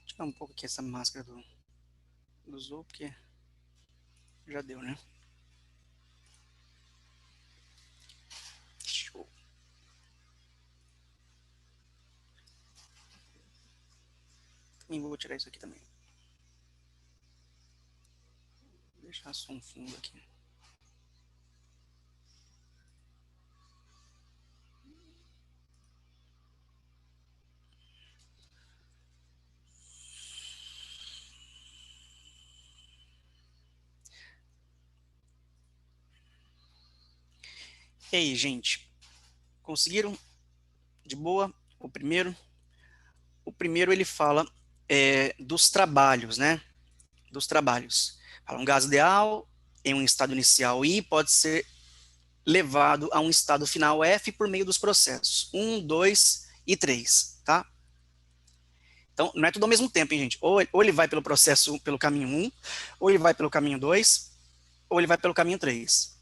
Tirar um pouco aqui essa máscara do Zoom, porque já deu, né? Show. Também vou tirar isso aqui também. Vou deixar só um fundo aqui. E aí, gente? Conseguiram? De boa? O primeiro ele fala dos trabalhos, né? Dos trabalhos. Fala, um gás ideal em um estado inicial I pode ser levado a um estado final F por meio dos processos 1, 2 e 3, tá? Então, não é tudo ao mesmo tempo, hein, gente? Ou ele vai pelo processo, pelo caminho 1, ou ele vai pelo caminho 2, ou ele vai pelo caminho 3.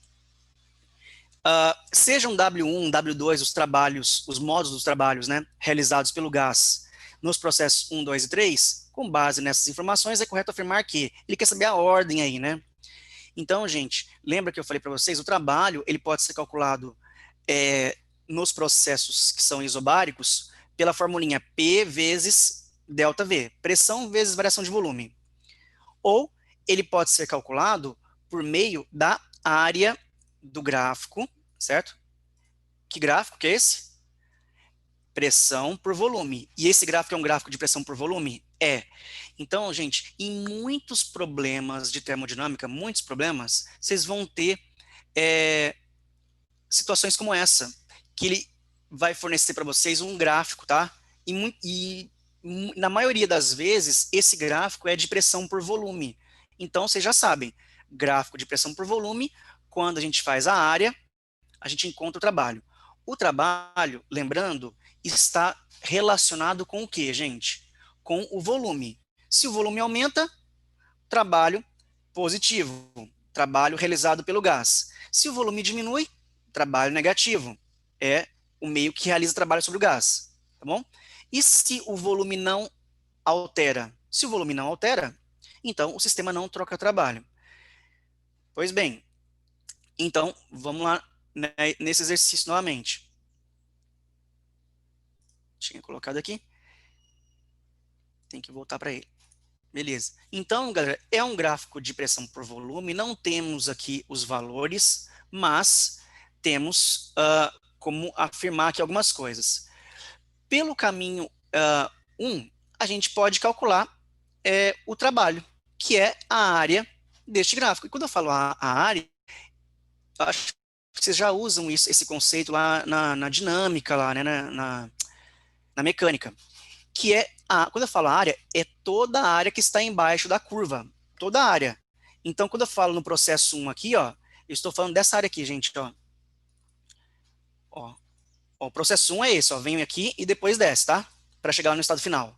Sejam W1, W2, os trabalhos, os modos dos trabalhos, né, realizados pelo gás nos processos 1, 2 e 3, com base nessas informações, é correto afirmar que ele quer saber a ordem aí, né? Então, gente, lembra que eu falei para vocês, o trabalho, ele pode ser calculado nos processos que são isobáricos pela formulinha P vezes delta V, pressão vezes variação de volume. Ou ele pode ser calculado por meio da área do gráfico, certo? Que gráfico que é esse? Pressão por volume. E esse gráfico é um gráfico de pressão por volume? É. Então, gente, em muitos problemas de termodinâmica, muitos problemas, vocês vão ter situações como essa, que ele vai fornecer para vocês um gráfico, tá? E na maioria das vezes, esse gráfico é de pressão por volume. Então, vocês já sabem, gráfico de pressão por volume, quando a gente faz a área, a gente encontra o trabalho. O trabalho, lembrando, está relacionado com o que, gente? Com o volume. Se o volume aumenta, trabalho positivo, trabalho realizado pelo gás. Se o volume diminui, trabalho negativo, é o meio que realiza trabalho sobre o gás, tá bom? E se o volume não altera? Se o volume não altera, então o sistema não troca trabalho. Pois bem, então vamos lá, né, nesse exercício novamente. Tinha colocado aqui. Tem que voltar para ele. Beleza. Então, galera, é um gráfico de pressão por volume. Não temos aqui os valores, mas temos como afirmar aqui algumas coisas. Pelo caminho 1, a gente pode calcular o trabalho, que é a área deste gráfico. E quando eu falo a área, eu acho que vocês já usam esse conceito lá na dinâmica, lá, né, na mecânica, que é, quando eu falo área, é toda a área que está embaixo da curva, toda a área. Então, quando eu falo no processo 1 aqui, ó, eu estou falando dessa área aqui, gente, ó, o processo 1 é esse, ó, venho aqui e depois desce, tá? Para chegar no estado final.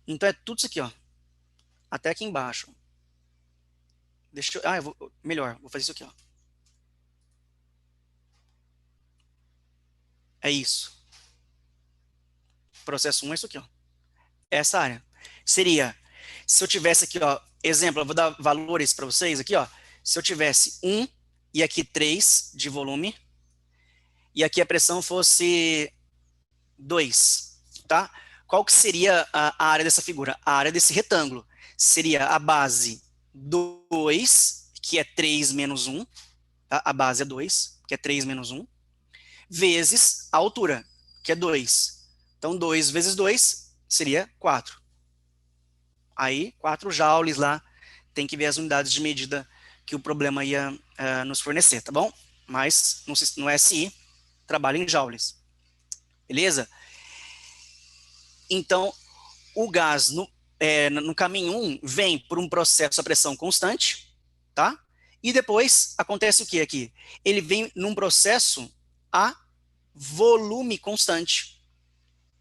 Então, é tudo isso aqui, ó, até aqui embaixo. Deixa eu, eu vou, melhor, vou fazer isso aqui, ó. É isso. Processo 1 é isso aqui, ó. Essa área. Seria, se eu tivesse aqui, ó, exemplo, eu vou dar valores para vocês aqui, ó. Se eu tivesse 1 e aqui 3 de volume, e aqui a pressão fosse 2, tá? Qual que seria a área dessa figura? A área desse retângulo seria a base 2, que é 3 menos 1, tá? A base é 2, que é 3 menos 1, vezes a altura, que é 2. Então, 2 vezes 2 seria 4. Aí, 4 joules lá, tem que ver as unidades de medida que o problema ia nos fornecer, tá bom? Mas no SI, trabalha em joules. Beleza? Então, o gás no caminho 1 vem por um processo a pressão constante, tá? E depois acontece o que aqui? Ele vem num processo a volume constante,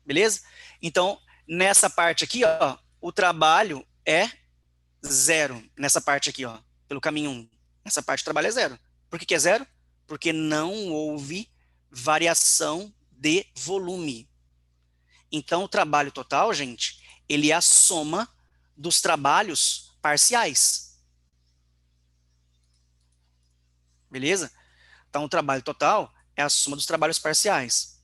beleza? Então, nessa parte aqui, ó, o trabalho é 0, nessa parte aqui, ó, pelo caminho 1. Essa parte do trabalho é 0. Por que que é 0? Porque não houve variação de volume. Então, o trabalho total, gente, ele é a soma dos trabalhos parciais. Beleza? Então, o trabalho total é a soma dos trabalhos parciais.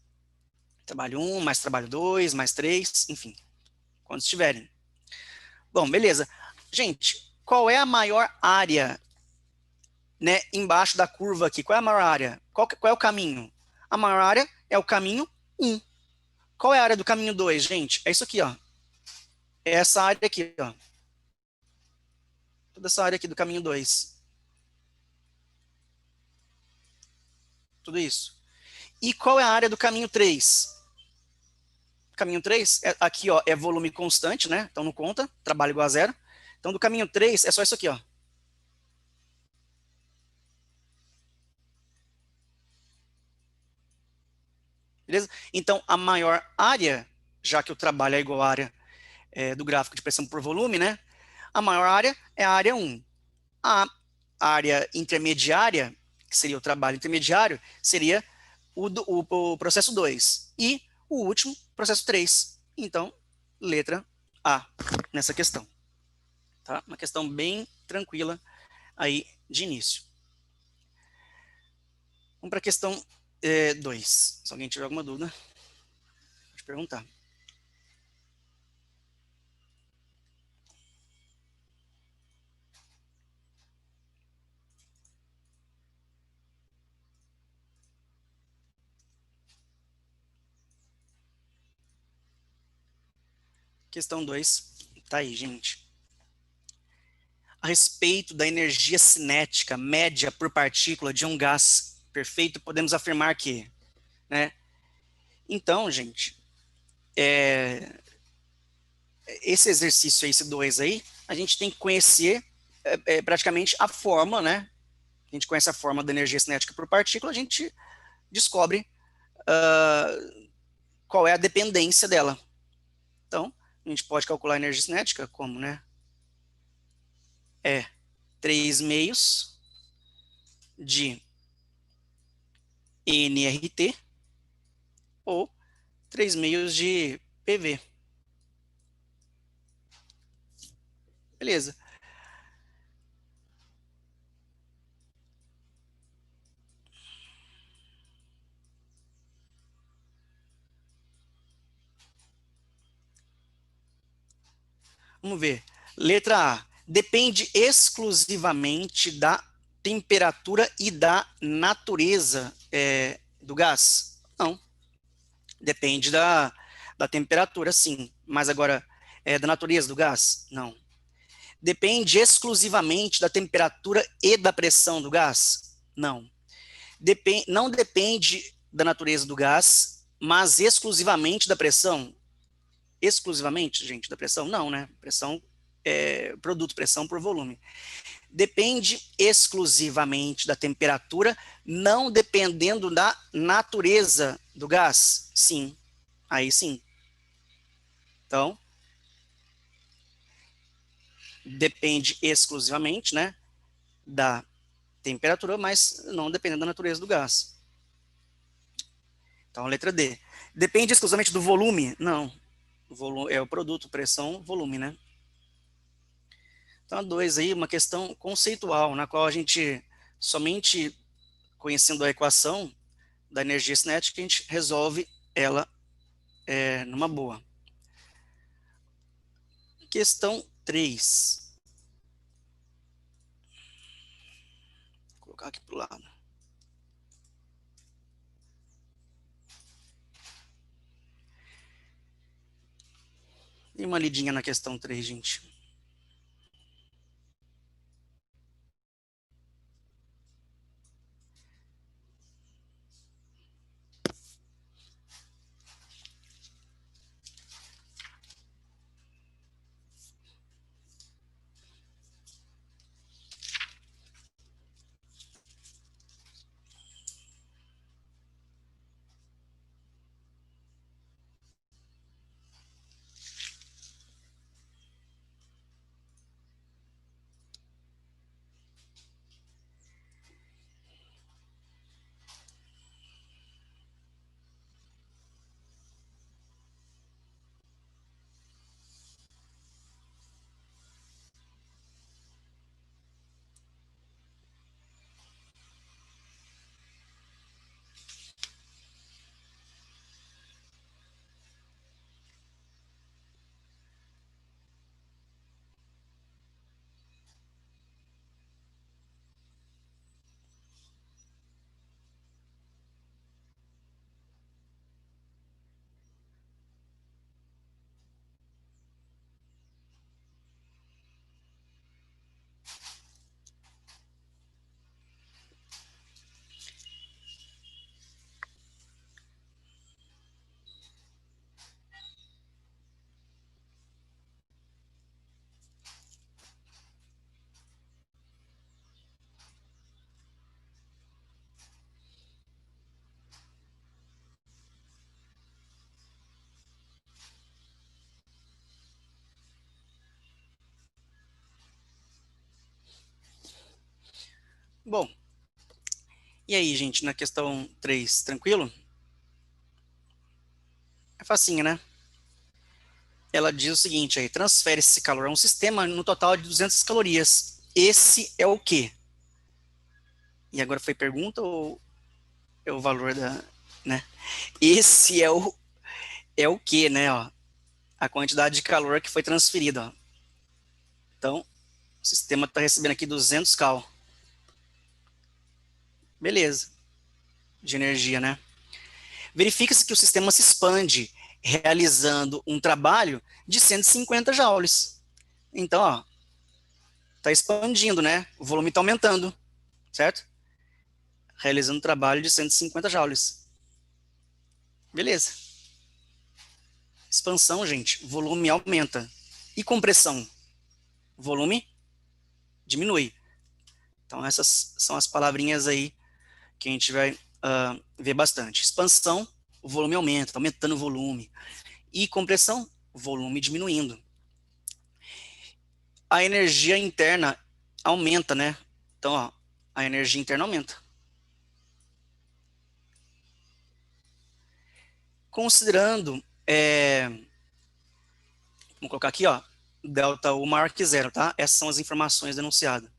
Trabalho 1, mais trabalho 2, mais 3, enfim, quando estiverem. Bom, beleza. Gente, qual é a maior área, né, embaixo da curva aqui? Qual é a maior área? Qual é o caminho? A maior área é o caminho 1. Qual é a área do caminho 2, gente? É isso aqui, ó. É essa área aqui, ó. Toda essa área aqui do caminho 2. Tudo isso. E qual é a área do caminho 3? Caminho 3, aqui, ó, é volume constante, né? Então não conta, trabalho igual a 0. Então do caminho 3 é só isso aqui, ó. Beleza? Então a maior área, já que o trabalho é igual à área do gráfico de pressão por volume, né? A maior área é a área 1. A área intermediária, que seria o trabalho intermediário, seria o processo 2. E o último, processo 3. Então, letra A nessa questão. Tá? Uma questão bem tranquila aí de início. Vamos para a questão 2. Se alguém tiver alguma dúvida, pode perguntar. Questão 2, tá aí, gente. A respeito da energia cinética média por partícula de um gás perfeito, podemos afirmar que, né? Então, gente, esse exercício aí, esse 2 aí, a gente tem que conhecer praticamente a forma, né? A gente conhece a forma da energia cinética por partícula, a gente descobre qual é a dependência dela. Então, a gente pode calcular a energia cinética como, né? É 3 meios de nRT ou 3 meios de PV. Beleza. Vamos ver. Letra A. Depende exclusivamente da temperatura e da natureza do gás? Não. Depende da temperatura, sim. Mas agora, da natureza do gás? Não. Depende exclusivamente da temperatura e da pressão do gás? Não. Não depende da natureza do gás, mas exclusivamente da pressão? Exclusivamente, gente, da pressão? Não, né? Pressão produto, pressão por volume. Depende exclusivamente da temperatura, não dependendo da natureza do gás? Sim, aí sim. Então, depende exclusivamente, né? da temperatura, mas não dependendo da natureza do gás. Então, letra D. Depende exclusivamente do volume? Não. O volume é o produto, pressão, volume, né? Então, a 2 aí, uma questão conceitual, na qual a gente, somente conhecendo a equação da energia cinética, a gente resolve ela numa boa. Questão 3. Vou colocar aqui para o lado. E uma lidinha na questão 3, gente. Bom, e aí, gente, na questão 3, tranquilo? É facinho, né? Ela diz o seguinte aí, transfere esse calor a um sistema no total de 200 calorias. Esse é o quê? E agora foi pergunta ou é o valor da, né? Esse é o quê, né, ó? A quantidade de calor que foi transferida, ó. Então, o sistema está recebendo aqui 200 cal. Beleza. De energia, né? Verifica-se que o sistema se expande, realizando um trabalho de 150 joules. Então, ó, está expandindo, né? O volume está aumentando, certo? Realizando um trabalho de 150 joules. Beleza. Expansão, gente, volume aumenta. E compressão? Volume diminui. Então, essas são as palavrinhas aí que a gente vai ver bastante. Expansão, o volume aumenta, está aumentando o volume. E compressão, volume diminuindo. A energia interna aumenta, né? Então, ó, a energia interna aumenta. Considerando, vamos colocar aqui, ó, delta U maior que zero, tá? Essas são as informações denunciadas.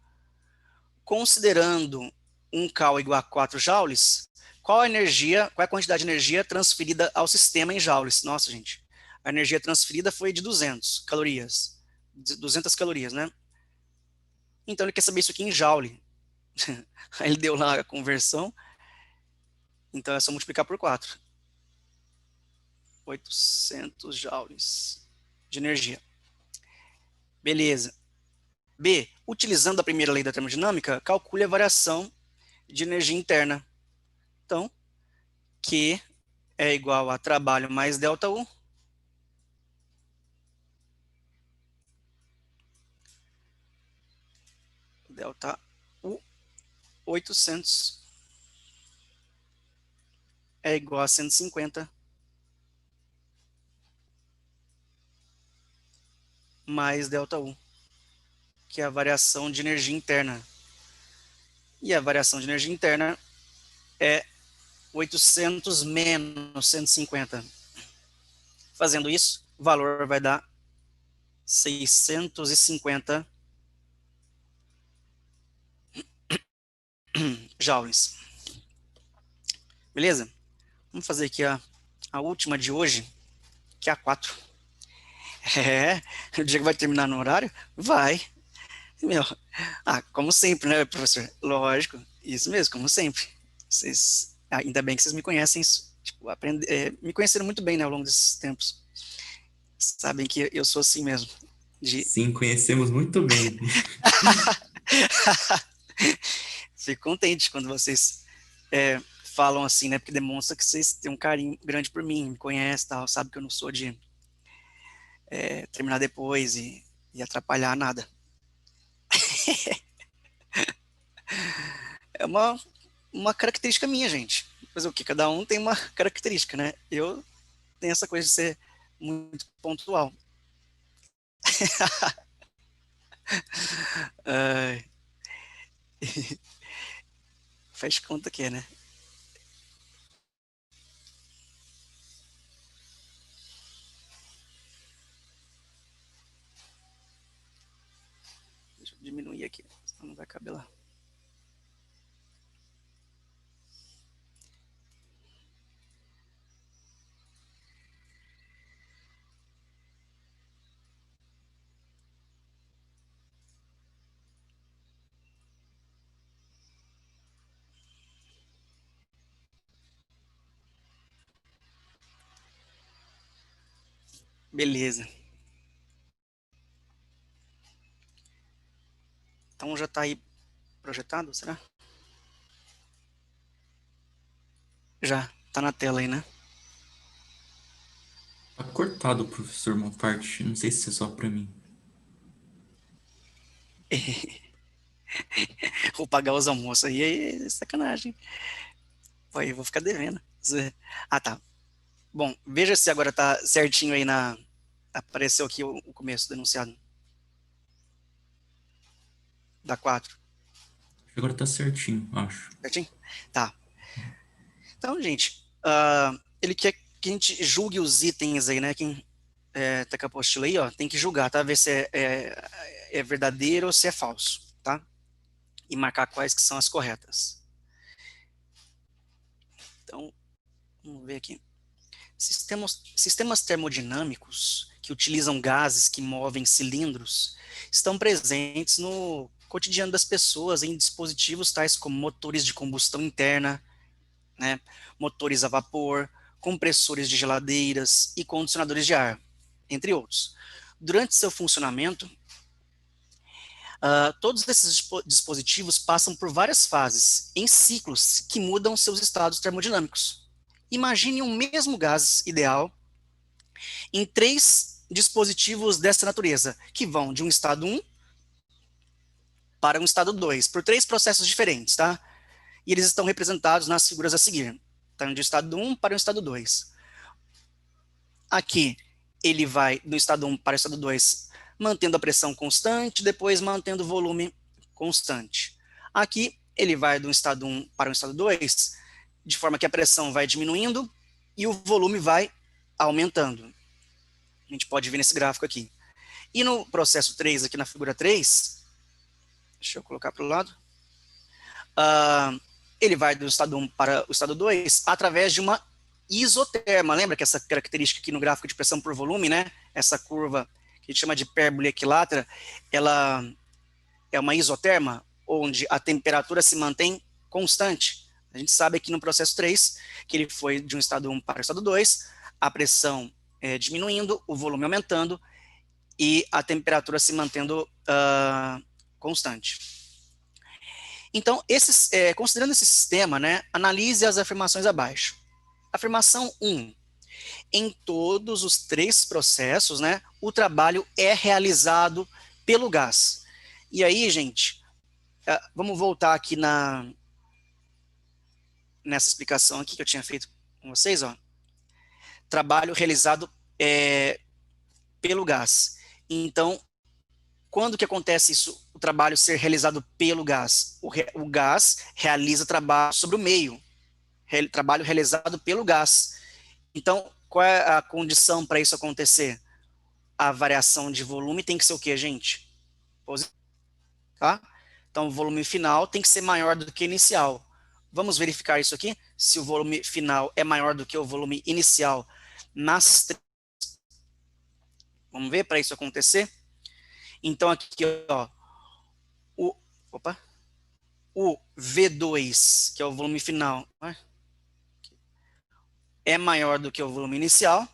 Considerando um cal igual a 4 joules, qual é a quantidade de energia transferida ao sistema em joules? Nossa, gente, a energia transferida foi de 200 calorias. 200 calorias, né? Então ele quer saber isso aqui em joule. Aí ele deu lá a conversão, então é só multiplicar por 4. 800 joules de energia. Beleza. B. Utilizando a primeira lei da termodinâmica, calcule a variação de energia interna. Então, Q é igual a trabalho mais delta U. Delta U 800 é igual a 150 mais delta U, que é a variação de energia interna. e a variação de energia interna é 800 menos 150. Fazendo isso, o valor vai dar 650 joules. Beleza? Vamos fazer aqui a última de hoje, que é a 4. O dia que vai terminar no horário? Vai. Meu, como sempre, né, professor? Lógico, isso mesmo, como sempre. Vocês, ainda bem que vocês me conhecem, tipo, me conheceram muito bem, né, ao longo desses tempos. Sabem que eu sou assim mesmo. Sim, conhecemos muito bem. Fico contente quando vocês falam assim, né, porque demonstra que vocês têm um carinho grande por mim, me conhecem, tal, sabe que eu não sou de terminar depois e atrapalhar nada. É uma característica minha, gente. Mas o que? Cada um tem uma característica, né? Eu tenho essa coisa de ser muito pontual. Faz conta que é, né? Deixa eu diminuir aqui, senão não vai caber lá. Beleza. Então já está aí projetado, será? Já, tá na tela aí, né? Tá cortado, professor, uma parte. Não sei se é só para mim. Vou pagar os almoços aí, é sacanagem. Aí eu vou ficar devendo. Tá. Bom, veja se agora tá certinho aí na... Apareceu aqui o começo do enunciado. Da 4. Agora tá certinho, acho. Certinho? Tá. Então, gente, ele quer que a gente julgue os itens aí, né? Quem tá com a apostila aí, ó, tem que julgar, tá? Ver se é verdadeiro ou se é falso, tá? E marcar quais que são as corretas. Então, vamos ver aqui. Sistemas termodinâmicos que utilizam gases que movem cilindros estão presentes no cotidiano das pessoas em dispositivos tais como motores de combustão interna, né, motores a vapor, compressores de geladeiras e condicionadores de ar, entre outros. Durante seu funcionamento, todos esses dispositivos passam por várias fases, em ciclos que mudam seus estados termodinâmicos. Imagine um mesmo gás ideal em 3 dispositivos dessa natureza, que vão de um estado 1 para um estado 2, por 3 processos diferentes, tá? E eles estão representados nas figuras a seguir. Então, de estado 1 para o estado 2. Aqui, ele vai do estado 1 para o estado 2, mantendo a pressão constante, depois mantendo o volume constante. Aqui, ele vai do estado 1 para o estado 2, de forma que a pressão vai diminuindo e o volume vai aumentando. A gente pode ver nesse gráfico aqui. E no processo 3, aqui na figura 3, deixa eu colocar para o lado, ele vai do estado 1 para o estado 2 através de uma isoterma. Lembra que essa característica aqui no gráfico de pressão por volume, né? Essa curva que a gente chama de hipérbole equilátera, ela é uma isoterma, onde a temperatura se mantém constante. A gente sabe aqui no processo 3, que ele foi de um estado 1 para o estado 2, a pressão diminuindo, o volume aumentando e a temperatura se mantendo constante. Então, considerando esse sistema, né, analise as afirmações abaixo. Afirmação 1. Em todos os 3 processos, né, o trabalho é realizado pelo gás. E aí, gente, vamos voltar aqui nessa explicação aqui que eu tinha feito com vocês, ó. Trabalho realizado pelo gás. Então, quando que acontece isso? trabalho ser realizado pelo gás? O gás realiza trabalho sobre o meio, trabalho realizado pelo gás. Então, qual é a condição para isso acontecer? A variação de volume tem que ser o quê, gente? Tá? Então, o volume final tem que ser maior do que inicial. Vamos verificar isso aqui? Se o volume final é maior do que o volume inicial nas três. Vamos ver para isso acontecer? Então, aqui, ó, o V2, que é o volume final, é maior do que o volume inicial.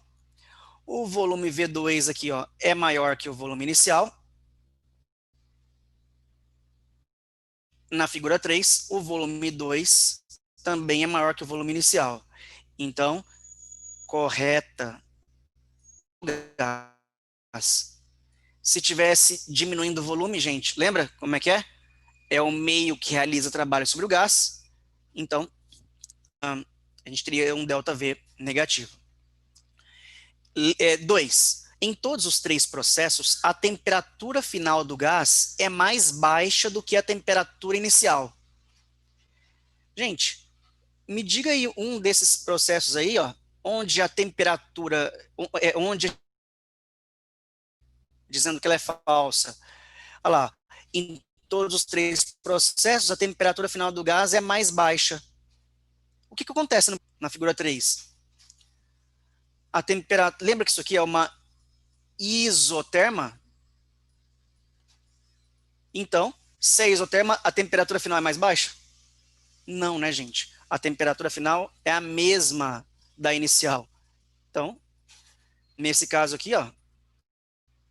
O volume V2 aqui, ó, é maior que o volume inicial. Na figura 3, o volume 2 também é maior que o volume inicial. Então, correta gás. Se tivesse diminuindo o volume, gente, lembra como é que é? É o meio que realiza trabalho sobre o gás. Então, a gente teria um ΔV negativo. 2. Em todos os três processos, a temperatura final do gás é mais baixa do que a temperatura inicial. Gente, me diga aí um desses processos aí, ó, onde a temperatura, onde dizendo que ela é falsa. Olha lá, em todos os três processos, a temperatura final do gás é mais baixa. O que acontece na figura 3? A temperatura, lembra que isso aqui é uma isoterma? Então, se é isoterma, a temperatura final é mais baixa? Não, né, gente? A temperatura final é a mesma da inicial. Então, nesse caso aqui, ó,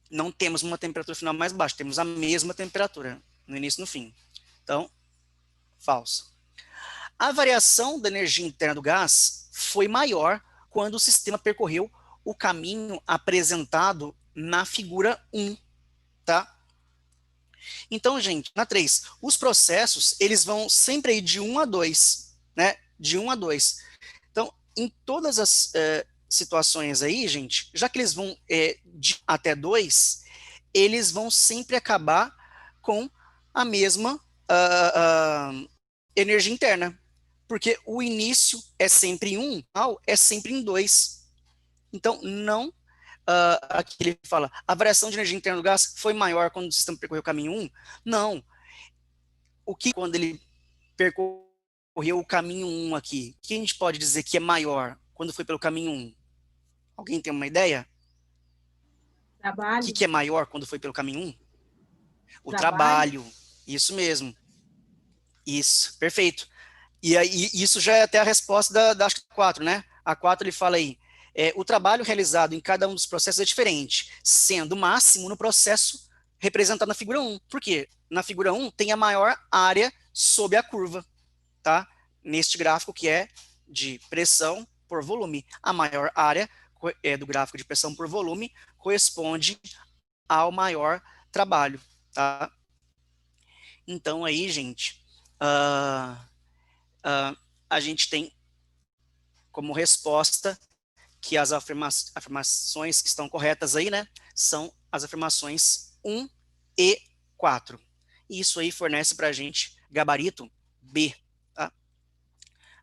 não temos uma temperatura final mais baixa, temos a mesma temperatura no início e no fim. Então, falso. A variação da energia interna do gás foi maior quando o sistema percorreu o caminho apresentado na figura 1, tá? Então, gente, na 3, os processos, eles vão sempre aí de 1 a 2, né? De 1 a 2. Então, em todas as situações aí, gente, já que eles vão de até 2, eles vão sempre acabar com a mesma energia interna. Porque o início é sempre em 1, é sempre em 2. Então, não, aqui ele fala, a variação de energia interna do gás foi maior quando o sistema percorreu o caminho 1? Não. O que quando ele percorreu o caminho 1 aqui? O que a gente pode dizer que é maior quando foi pelo caminho 1? Alguém tem uma ideia? Trabalho. O que é maior quando foi pelo caminho 1? O trabalho. Isso mesmo. Isso, perfeito. E aí, isso já é até a resposta da 4, né? A 4 ele fala aí, o trabalho realizado em cada um dos processos é diferente, sendo máximo no processo representado na figura 1. Por quê? Na figura 1 tem a maior área sob a curva, tá? Neste gráfico que é de pressão por volume. A maior área do gráfico de pressão por volume corresponde ao maior trabalho, tá? Então aí, gente, a gente tem como resposta que as afirmações que estão corretas aí, né, são as afirmações 1 e 4. E isso aí fornece para a gente gabarito B, tá?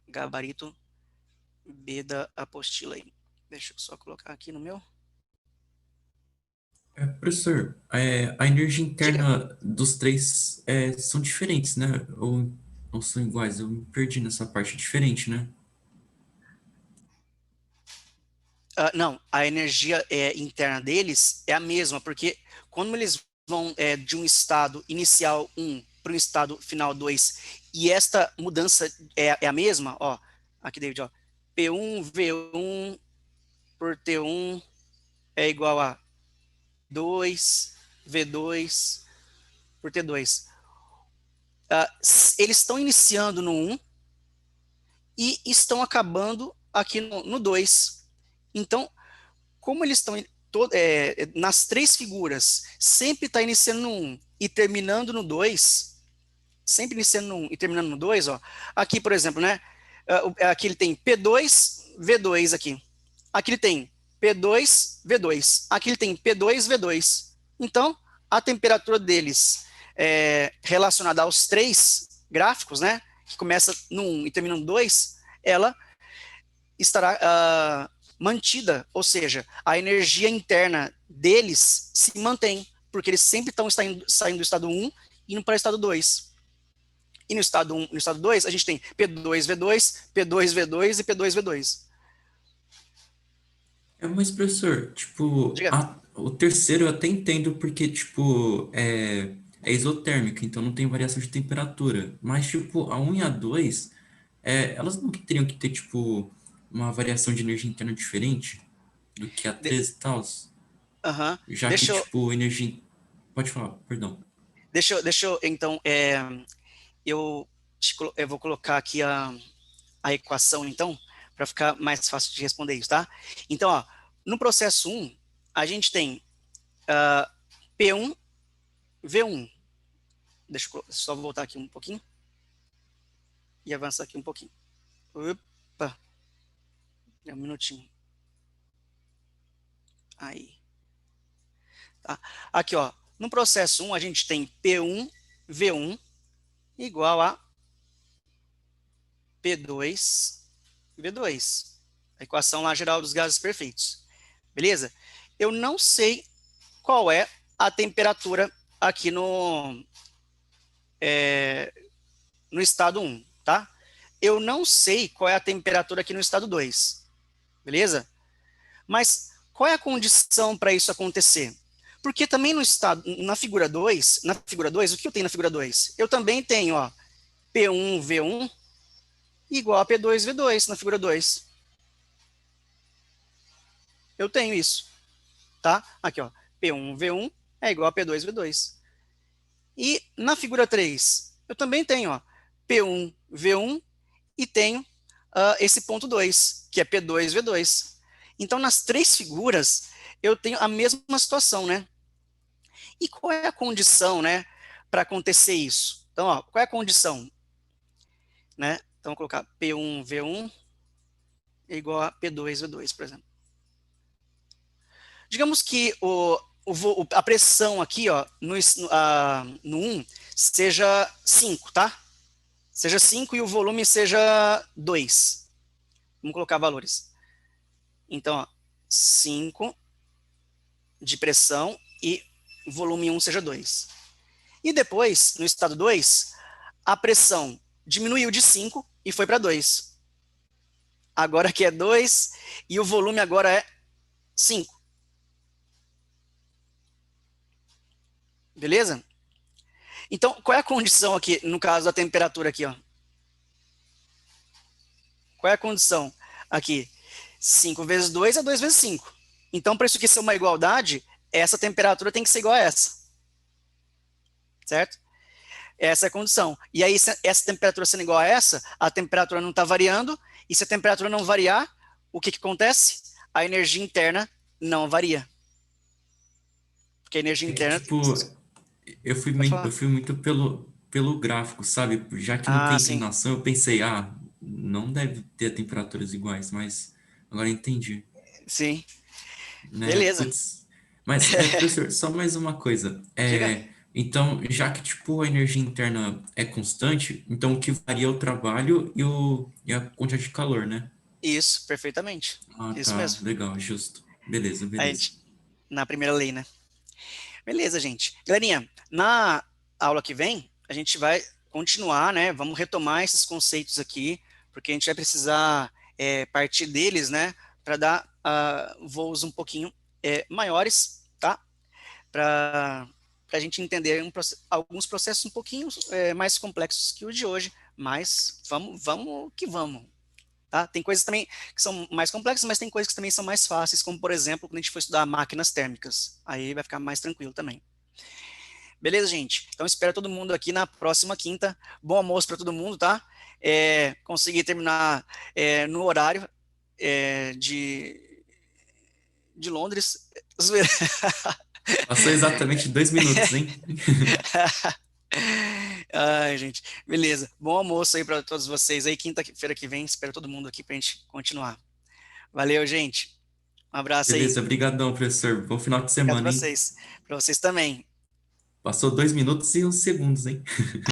Gabarito B da apostila aí. Deixa eu só colocar aqui no meu. Professor, a energia Diga. interna dos três são diferentes, né? Ou são iguais? Eu me perdi nessa parte diferente, né? Não, a energia interna deles é a mesma, porque quando eles vão de um estado inicial 1 para um estado final 2, e esta mudança é a mesma, ó, aqui, David, ó, P1, V1 por T1 é igual a 2, V2 por T2. Eles estão iniciando no 1 e estão acabando aqui no 2. Então, como eles estão nas três figuras, sempre está iniciando no 1 e terminando no 2, sempre iniciando no 1 e terminando no 2, ó, aqui, por exemplo, né, aqui ele tem P2, V2 aqui. Aqui ele tem P2, V2. Aqui ele tem P2, V2. Então, a temperatura deles relacionada aos 3 gráficos, né, que começa no 1 e termina no 2, ela estará mantida, ou seja, a energia interna deles se mantém, porque eles sempre estão saindo do estado 1 e indo para o estado 2. E no estado 1, no estado 2, a gente tem P2V2, P2V2 e P2V2. Mas, professor, tipo, Diga. o terceiro eu até entendo porque, tipo, é isotérmica, então não tem variação de temperatura. Mas, tipo, a 1 e a 2, elas não teriam que ter, tipo, uma variação de energia interna diferente do que a De, 3 e tal? uh-huh. Já que, Deixa eu, tipo, energia... Pode falar, perdão. deixa eu então, eu, eu vou colocar aqui a equação, então, para ficar mais fácil de responder isso, tá? Então, ó, no processo 1, a gente tem P1, V1. Deixa eu só voltar aqui um pouquinho e avançar aqui um pouquinho. Opa, um minutinho. Aí. Tá? Aqui, ó, no processo 1, a gente tem P1, V1 igual a P2, V2. A equação lá geral dos gases perfeitos. Beleza? Eu não sei qual é a temperatura aqui no estado 1, tá? Eu não sei qual é a temperatura aqui no estado 2, beleza? Mas qual é a condição para isso acontecer? Porque também no estado, na figura 2, o que eu tenho na figura 2? Eu também tenho, ó, P1V1 igual a P2V2 na figura 2. Eu tenho isso, tá? Aqui, ó, P1V1 é igual a P2V2. E na figura 3, eu também tenho, ó, P1V1 e tenho esse ponto 2, que é P2V2. Então, nas 3 figuras, eu tenho a mesma situação, né? E qual é a condição, né, para acontecer isso? Então, ó, qual é a condição? Né? Então, vou colocar P1V1 é igual a P2V2, por exemplo. Digamos que a pressão aqui, ó, no 1 seja 5, tá? Seja 5 e o volume seja 2. Vamos colocar valores. Então, ó, 5 de pressão e volume 1 seja 2. E depois, no estado 2, a pressão diminuiu de 5 e foi para 2. Agora aqui é 2 e o volume agora é 5. Beleza? Então, qual é a condição aqui, no caso da temperatura aqui, ó? Qual é a condição aqui? 5 vezes 2 é 2 vezes 5. Então, para isso aqui ser uma igualdade, essa temperatura tem que ser igual a essa. Certo? Essa é a condição. E aí, essa temperatura sendo igual a essa, a temperatura não está variando, e se a temperatura não variar, o que acontece? A energia interna não varia. Porque a energia É que, interna... tipo, Pode falar. eu fui muito pelo gráfico, sabe? Já que não Ah, tem sim. inclinação, eu pensei, não deve ter temperaturas iguais, mas agora eu entendi, Sim. né? Beleza. Putz. Mas, professor, só mais uma coisa. Diga. Então, já que, tipo, a energia interna é constante, então o que varia é o trabalho e a quantidade de calor, né? Isso, perfeitamente. Ah, Isso tá. mesmo. Legal, justo. Beleza, A beleza. gente, na primeira lei, né? Beleza, gente. Galerinha, na aula que vem, a gente vai continuar, né? Vamos retomar esses conceitos aqui, porque a gente vai precisar partir deles, né? Para dar voos um pouquinho maiores, tá? Para a gente entender alguns processos um pouquinho mais complexos que o de hoje, mas vamos que vamos. Tá? Tem coisas também que são mais complexas, mas tem coisas que também são mais fáceis, como por exemplo, quando a gente for estudar máquinas térmicas. Aí vai ficar mais tranquilo também. Beleza, gente? Então espero todo mundo aqui na próxima quinta. Bom almoço para todo mundo, tá? Consegui terminar no horário de Londres. Passou exatamente 2 minutos, hein? Ai, gente, beleza. Bom almoço aí para todos vocês aí. Quinta-feira que vem, espero todo mundo aqui para a gente continuar. Valeu, gente. Um abraço aí. Beleza, brigadão, professor. Bom final de Obrigado semana, hein? para vocês também. Passou 2 minutos e uns segundos, hein?